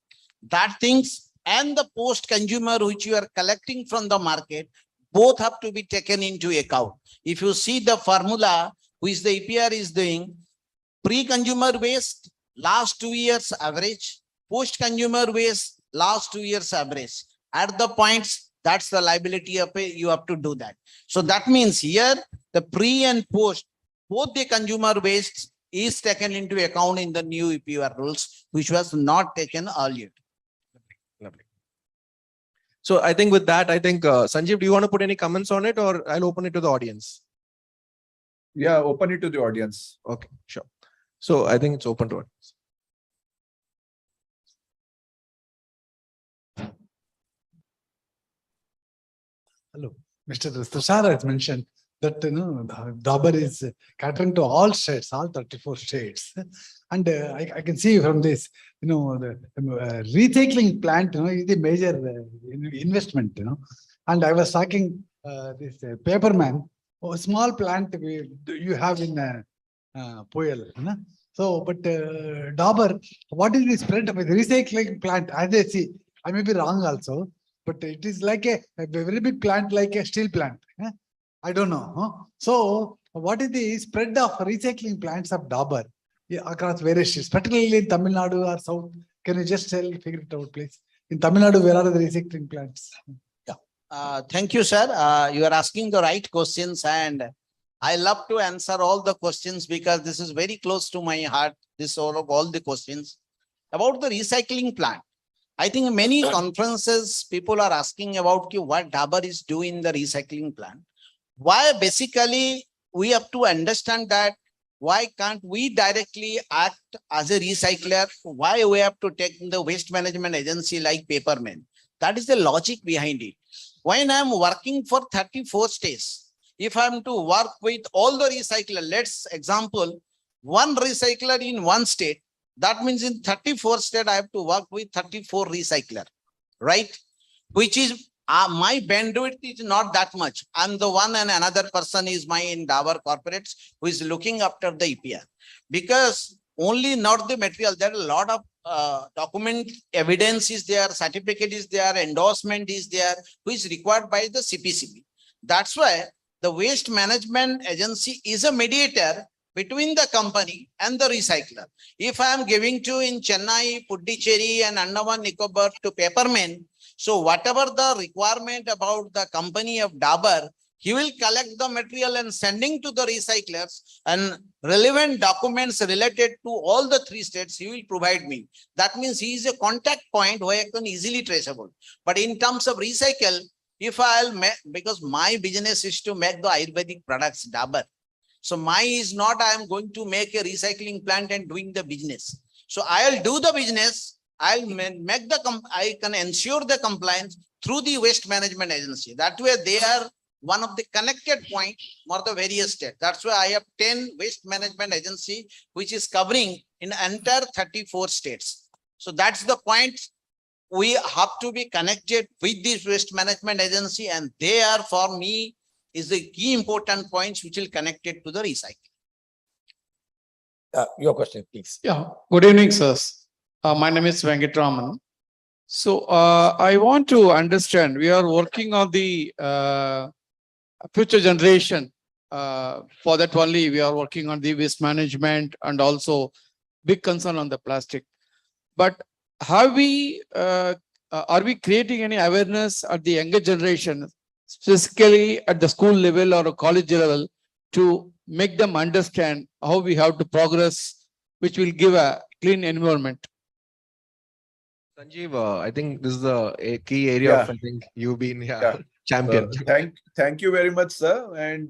that things and the post-consumer which you are collecting from the market, both have to be taken into account. If you see the formula which the EPR is doing, pre-consumer waste, last 2 years average, post-consumer waste, last 2 years average. At the points, that's the liability of it, you have to do that. So that means here, the pre and post, both the consumer waste is taken into account in the new EPR rules, which was not taken earlier. Lovely. So I think with that, I think, Sanjeev, do you want to put any comments on it, or I'll open it to the audience? Yeah, open it to the audience. Okay, sure. So I think it's open to audience. Hello, Mr. Tusar has mentioned that Dabur is catering to all states, all 34 states, and I can see from this, the recycling plant, is the major investment, And I was talking this Paperman, a small plant you have in Goyal, So, but Dabur, what is the spread with recycling plant? As I see, I may be wrong also, but it is like a very big plant, like a steel plant. I don't know. So, what is the spread of recycling plants of Dabur across various states, particularly in Tamil Nadu or South? Can you just figure it out, please? In Tamil Nadu, where are the recycling plants? Thank you, sir. You are asking the right questions, and I love to answer all the questions because this is very close to my heart, this all the questions. About the recycling plant, I think many conferences, people are asking about what Dabur is doing in the recycling plant. Why basically we have to understand that why can't we directly act as a recycler? Why we have to take the waste management agency like Paperman? That is the logic behind it. When I'm working for 34 states, if I'm to work with all the recyclers, let's example, one recycler in one state, that means in 34 states, I have to work with 34 recyclers, right? Which is my bandwidth is not that much. I'm the one and another person is my in Dabur corporates who is looking after the EPR. Because only not the material, there are a lot of document evidence is there, certificate is there, endorsement is there, which is required by the CPCB. That's why the waste management agency is a mediator between the company and the recycler. If I am giving to in Chennai, Puducherry and Andaman Nicobar to Paperman, so whatever the requirement about the company of Dabur, he will collect the material and sending to the recyclers, and relevant documents related to all the 3 states he will provide me. That means he is a contact point where I can easily traceable. But in terms of recycle, if I'll make, because my business is to make the Ayurvedic products Dabur. So my is not I am going to make a recycling plant and doing the business. So I'll do the business. I'll make the I can ensure the compliance through the waste management agency. That way they are one of the connected point for the various states. That's why I have 10 waste management agency, which is covering in entire 34 states. So that's the point. We have to be connected with this waste management agency, and they are for me is the key important points which will connect it to the recycling. Your question, please. Yeah, good evening, sirs. My name is Venkatraman. So I want to understand, we are working on the future generation. For that only, we are working on the waste management and also big concern on the plastic. But are we creating any awareness at the younger generation, specifically at the school level or a college level, to make them understand how we have to progress, which will give a clean environment? Sanjeev, I think this is a key area of, Yeah. I think you've been Yeah. champion. Thank you very much, sir. And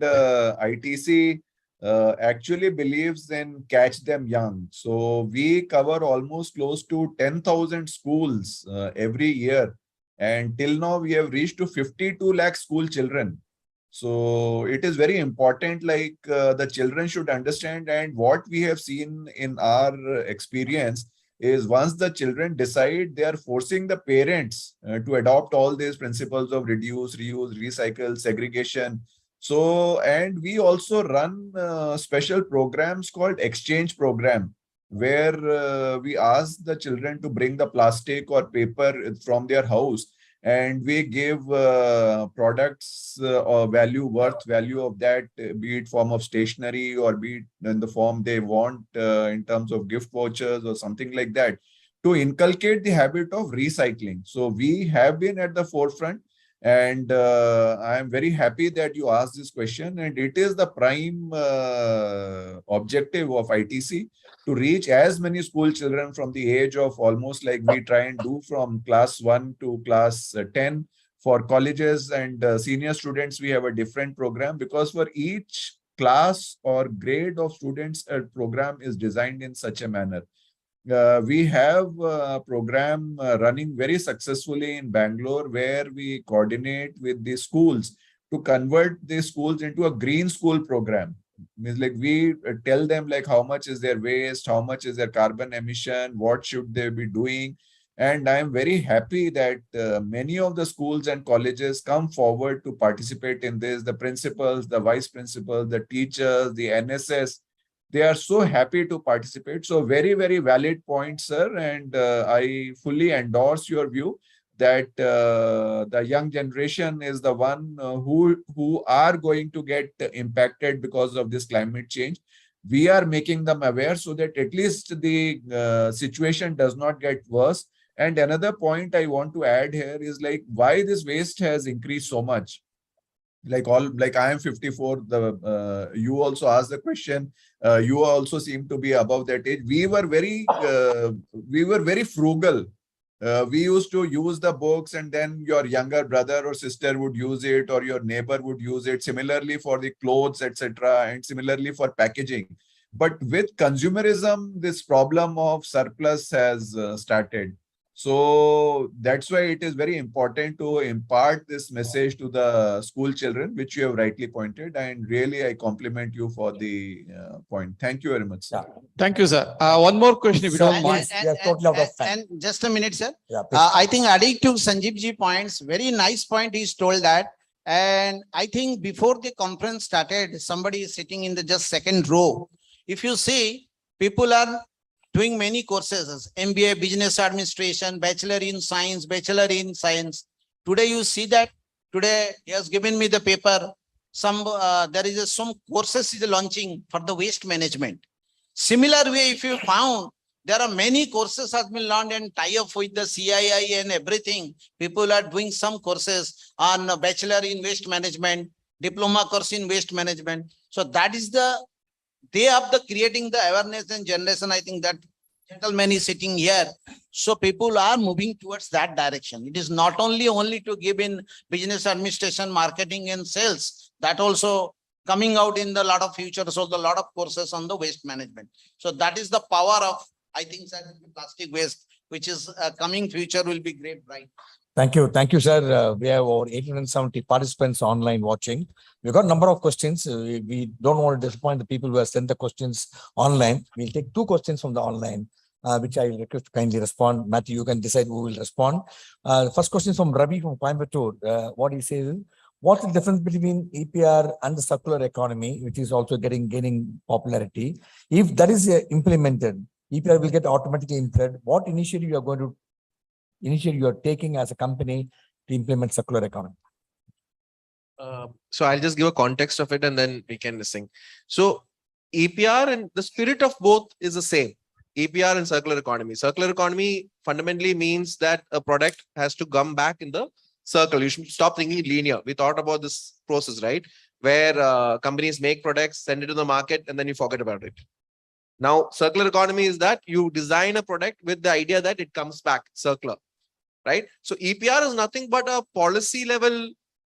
ITC actually believes in catch them young. So we cover almost close to 10,000 schools every year. And till now, we have reached to 52 lakh school children. So it is very important, like the children should understand. And what we have seen in our experience is once the children decide, they are forcing the parents to adopt all these principles of reduce, reuse, recycle, segregation. So, and we also run special programs called exchange program, where we ask the children to bring the plastic or paper from their house, and we give products or value of that, be it form of stationery or be it in the form they want in terms of gift vouchers or something like that, to inculcate the habit of recycling. So we have been at the forefront, and I am very happy that you asked this question, and it is the prime objective of ITC to reach as many school children from the age of almost like we try and do from class 1 to class 10. For colleges and senior students, we have a different program, because for each class or grade of students, a program is designed in such a manner. We have a program running very successfully in Bangalore, where we coordinate with the schools to convert the schools into a green school program. Means like we tell them like how much is their waste, how much is their carbon emission, what should they be doing. And I am very happy that many of the schools and colleges come forward to participate in this. The principals, the vice principals, the teachers, the NSS, they are so happy to participate. So very, very valid point, sir. And I fully endorse your view that the young generation is the one who are going to get impacted because of this climate change. We are making them aware so that at least the situation does not get worse. And another point I want to add here is like why this waste has increased so much. Like I am 54, you also asked the question, you also seem to be above that age. We were very frugal. We used to use the books, and then your younger brother or sister would use it, or your neighbor would use it. Similarly for the clothes, etc., and similarly for packaging. But with consumerism, this problem of surplus has started. So that's why it is very important to impart this message to the school children, which you have rightly pointed. And really, I compliment you for the point. Thank you very much, sir. Thank you, sir. One more question, if you Sir, don't mind. please. We are totally out of time. And just a minute, sir. Yeah, please. I think adding to Sanjeev ji points, very nice point he's told that. And I think before the conference started, somebody is sitting in the just second row. If you see, people are doing many courses, MBA, business administration, bachelor in science, bachelor in science. Today you see that, today he has given me the paper. There is some courses is launching for the waste management. Similar way, if you found, there are many courses has been launched and tie up with the CII and everything. People are doing some courses on bachelor in waste management, diploma course in waste management. So that is they are creating the awareness and generation. I think that gentleman is sitting here. So people are moving towards that direction. It is not only to give in business administration, marketing and sales, that also coming out in the lot of future. So the lot of courses on the waste management. So that is the power of, I think, plastic waste, which is coming future will be great, right? Thank you. Thank you, sir. We have over 870 participants online watching. We've got a number of questions. We don't want to disappoint the people who have sent the questions online. We'll take 2 questions from the online, which I request to kindly respond. Mathew, you can decide who will respond. The first question is from Ravi from Coimbatore. What he says is, what's the difference between EPR and the circular economy, which is also gaining popularity? If that is implemented, EPR will get automatically implemented. What initiative you are going to, initiative you are taking as a company to implement circular economy? So I'll just give a context of it and then we can sing. So EPR and the spirit of both is the same. EPR and circular economy. Circular economy fundamentally means that a product has to come back in the circle. You should stop thinking linear. We thought about this process, right? Where companies make products, send it to the market, and then you forget about it. Now, circular economy is that you design a product with the idea that it comes back circular, right? So EPR is nothing but a policy level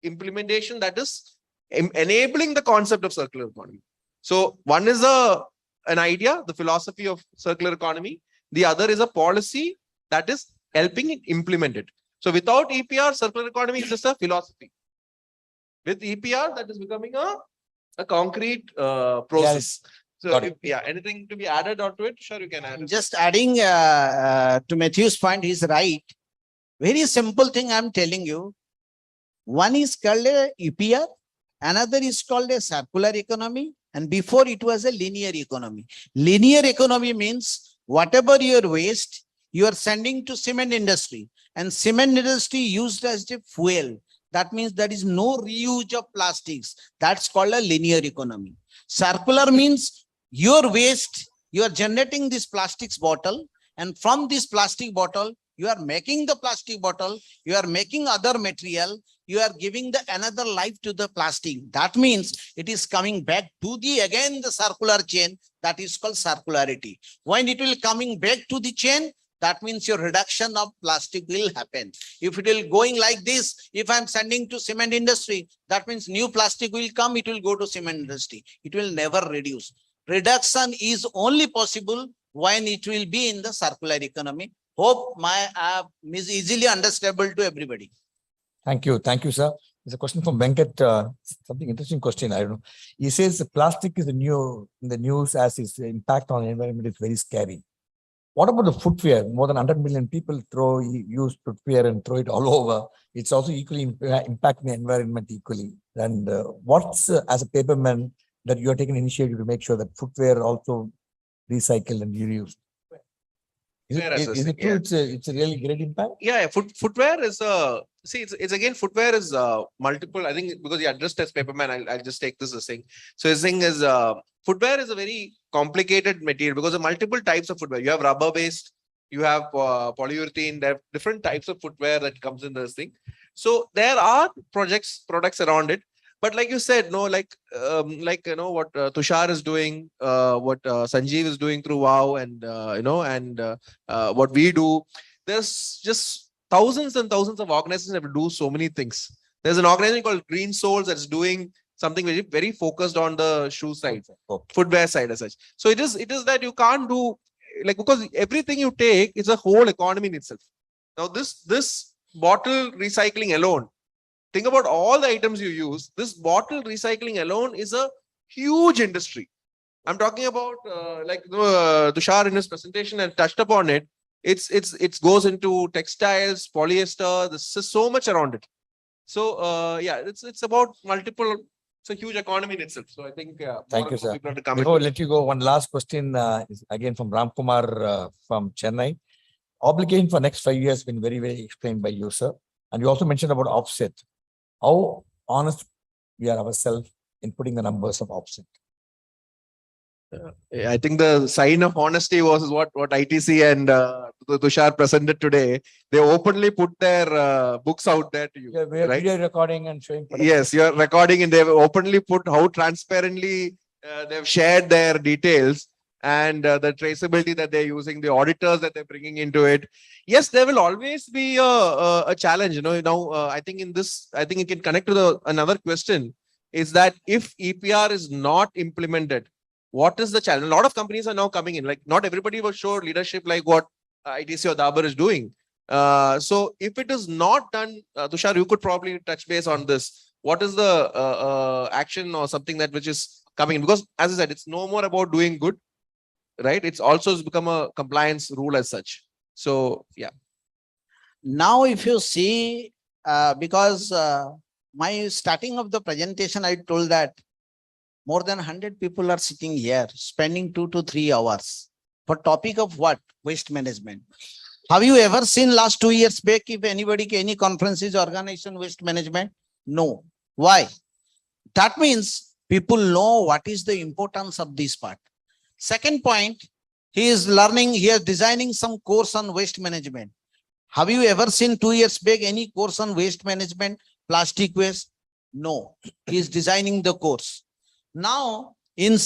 implementation that is enabling the concept of circular economy. So one is an idea, the philosophy of circular economy. The other is a policy that is helping it implement it. So without EPR, circular economy is just a philosophy. With EPR, that is becoming a concrete process. So Got if, yeah, anything to be added onto it? Sure, you can add it. Just adding to Matthew's point, he's right. Very simple thing I'm telling you. One is called a EPR, another is called a circular economy, and before it was a linear economy. Linear economy means whatever your waste, you are sending to cement industry, and cement industry used as a fuel. That means there is no reuse of plastics. That's called a linear economy. Circular means your waste, you are generating this plastics bottle, and from this plastic bottle, you are making the plastic bottle, you are making other material, you are giving the another life to the plastic. That means it is coming back to the again the circular chain, that is called circularity. When it will coming back to the chain, that means your reduction of plastic will happen. If it will going like this, if I'm sending to cement industry, that means new plastic will come, it will go to cement industry. It will never reduce. Reduction is only possible when it will be in the circular economy. Hope my is easily understandable to everybody. Thank you, sir. There's a question from Venkat, something interesting question. I don't know. He says the plastic is in the news as its impact on the environment is very scary. What about the footwear? More than 100 million people use footwear and throw it all over. It's also equally impacting the environment equally. And what's as a paperman that you are taking initiative to make sure that footwear also recycled and reused? Is it true? It's a really great impact. Yeah, footwear is it's again footwear is multiple. I think because you addressed as paperman, I'll just take this as saying. So his thing is footwear is a very complicated material because of multiple types of footwear. You have rubber based, you have polyurethane. There are different types of footwear that comes in this thing. So there are products around it. But like you said, no, like you know what Tusar is doing, what Sanjeev is doing through WOW, and what we do. There's just thousands and thousands of organizations that do so many things. There's an organization called Green Souls that's doing something very, very focused on the shoe side, footwear side as such. So it is that you can't do like, because everything you take is a whole economy in itself. Now this bottle recycling alone. Think about all the items you use. This bottle recycling alone is a huge industry. I'm talking about Tusar in his presentation and touched upon it. It goes into textiles, polyester. There's so much around it. So yeah, it's about multiple. It's a huge economy in itself. So I think thank you, sir. Before I let you go, one last question is again from Ram Kumar from Chennai. Obligation for next 5 years has been very, very explained by you, sir. And you also mentioned about offset. How honest we are ourselves in putting the numbers of offset? I think the sign of honesty was what ITC and Tusar presented today. They openly put their books out there to you. Yeah, we are right? video recording and showing. Yes, you're recording, and they've openly put how transparently they've shared their details and the traceability that they're using, the auditors that they're bringing into it. Yes, there will always be a challenge. Now I think it can connect to another question is that if EPR is not implemented, what is the challenge? A lot of companies are now coming in. Like not everybody will show leadership like what ITC or Dabur is doing. So if it is not done, Tusar, you could probably touch base on this. What is the action or something which is coming in? Because as I said, it's no more about doing good, right? It's also become a compliance rule as such. So yeah. Now, if you see, because my starting of the presentation, I told that more than 100 people are sitting here, spending 2 to 3 hours. for topic of what? Waste management. Have you ever seen last 2 years back if anybody, any conferences, organization, waste management? No. Why? That means people know what is the importance of this part. Second point, he is learning, he is designing some course on waste management. Have you ever seen 2 years back any course on waste management, plastic waste? No, he is designing the course. Now, in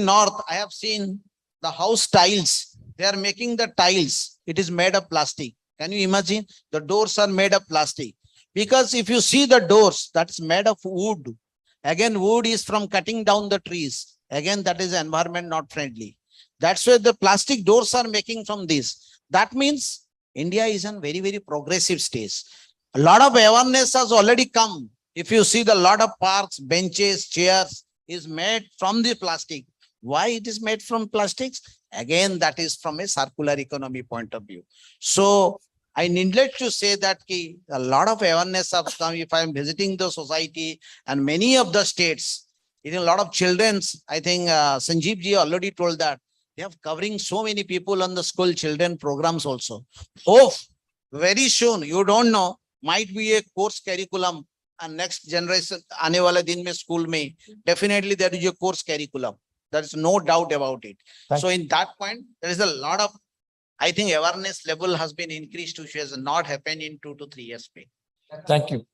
North, I have seen the house tiles. They are making the tiles. It is made of plastic. Can you imagine? The doors are made of plastic. Because if you see the doors, that's made of wood. Again, wood is from cutting down the trees. Again, that is environment not friendly. That's why the plastic doors are making from this. That means India is in very, very progressive stage. A lot of awareness has already come. If you see the lot of parks, benches, chairs is made from the plastic. Why it is made from plastics? Again, that is from a circular economy point of view. So I needless to say that a lot of awareness has come. If I am visiting the society and many of the states, a lot of children's, I think Sanjeev ji already told that they are covering so many people on the school children programs also. Hope very soon, you don't know, might be a course curriculum and next generation, aane wala din mein school mein, definitely there is a course curriculum. There is no doubt about it. So in that point, there is a lot of, I think awareness level has been increased, which has not happened in 2 to 3 years back. Thank you.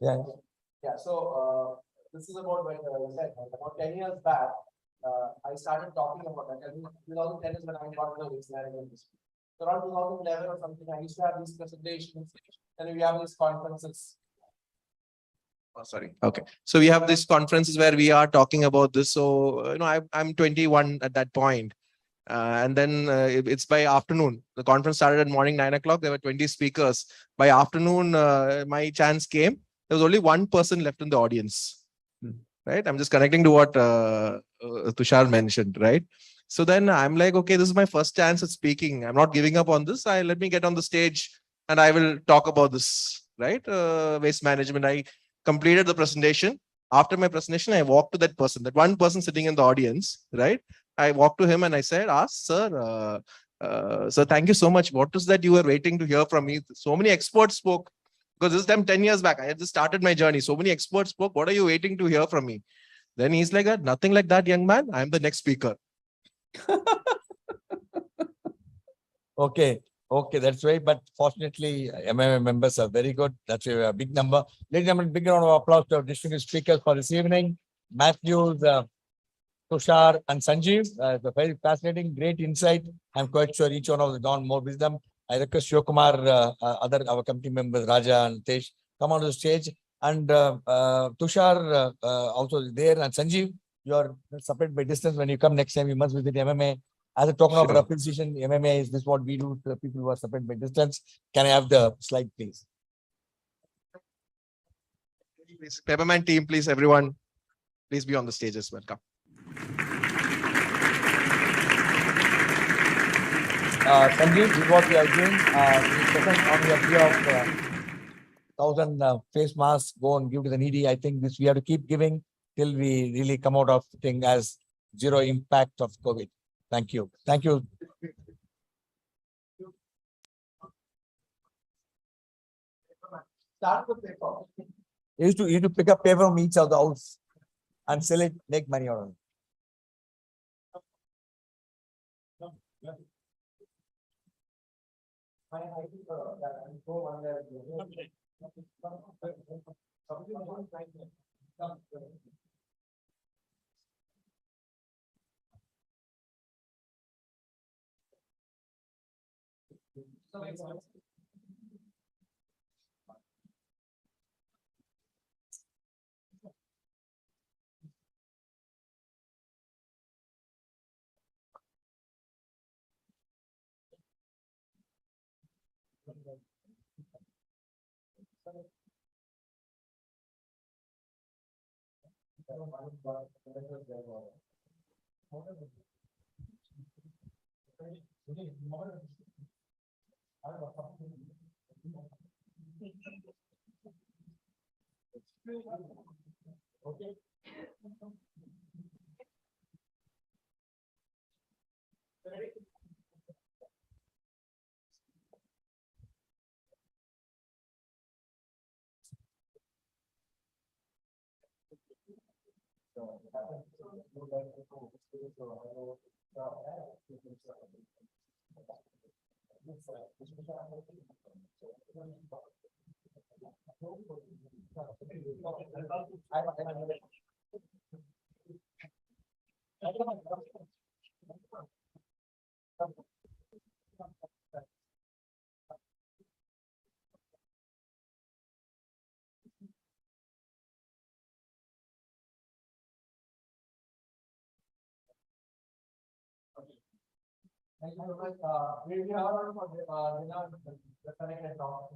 Yeah. Yeah, so this is about when I said about 10 years back, I started talking about that. 2010 is when I got the waste management. So around 2011 or something, I used to have these presentations and we have these conferences. Oh, sorry. Okay. So we have these conferences where we are talking about this. So, I'm 21 at that point. And then it's by afternoon. The conference started at morning 9 o'clock. There were 20 speakers. By afternoon, my chance came. There was only one person left in the audience. Right? I'm just connecting to what Tushar mentioned, right? So then I'm like, okay, this is my first chance at speaking. I'm not giving up on this. Let me get on the stage and I will talk about this, right? Waste management. I completed the presentation. After my presentation, I walked to that person, that one person sitting in the audience, right? I walked to him and I said, sir, sir, thank you so much. What is that you were waiting to hear from me? So many experts spoke. Because this time 10 years back, I had just started my journey. So many experts spoke. What are you waiting to hear from me? Then he's like, nothing like that, young man. I'm the next speaker. Okay. Okay, that's right. But fortunately, MMA members are very good. That's a big number. Ladies and gentlemen, big round of applause to our distinguished speakers for this evening. Mathew, Tusar, and Sanjeev. The very fascinating, great insight. I'm quite sure each one of them gone more wisdom. I request Shivakumar, our committee members, Raja and Tesh, come on to the stage. And Tushar also is there. And Sanjeev, you are separated by distance. When you come next time, you must visit MMA. As a token of appreciation, MMA is this what we do to the people who are separated by distance. Can I have the slide, please? Please, Paperman team, please, everyone, please be on the stage as well. Come. Sanjeev, this is what we are doing. We present on the idea of 1,000 face masks, go and give to the needy. I think this we have to keep giving till we really come out of the thing as zero impact of COVID. Thank you. Thank you. Start with paper. You used to pick up paper from each of the house and sell it, make money out of it. Okay. Thank you very much. We are for the connected talk.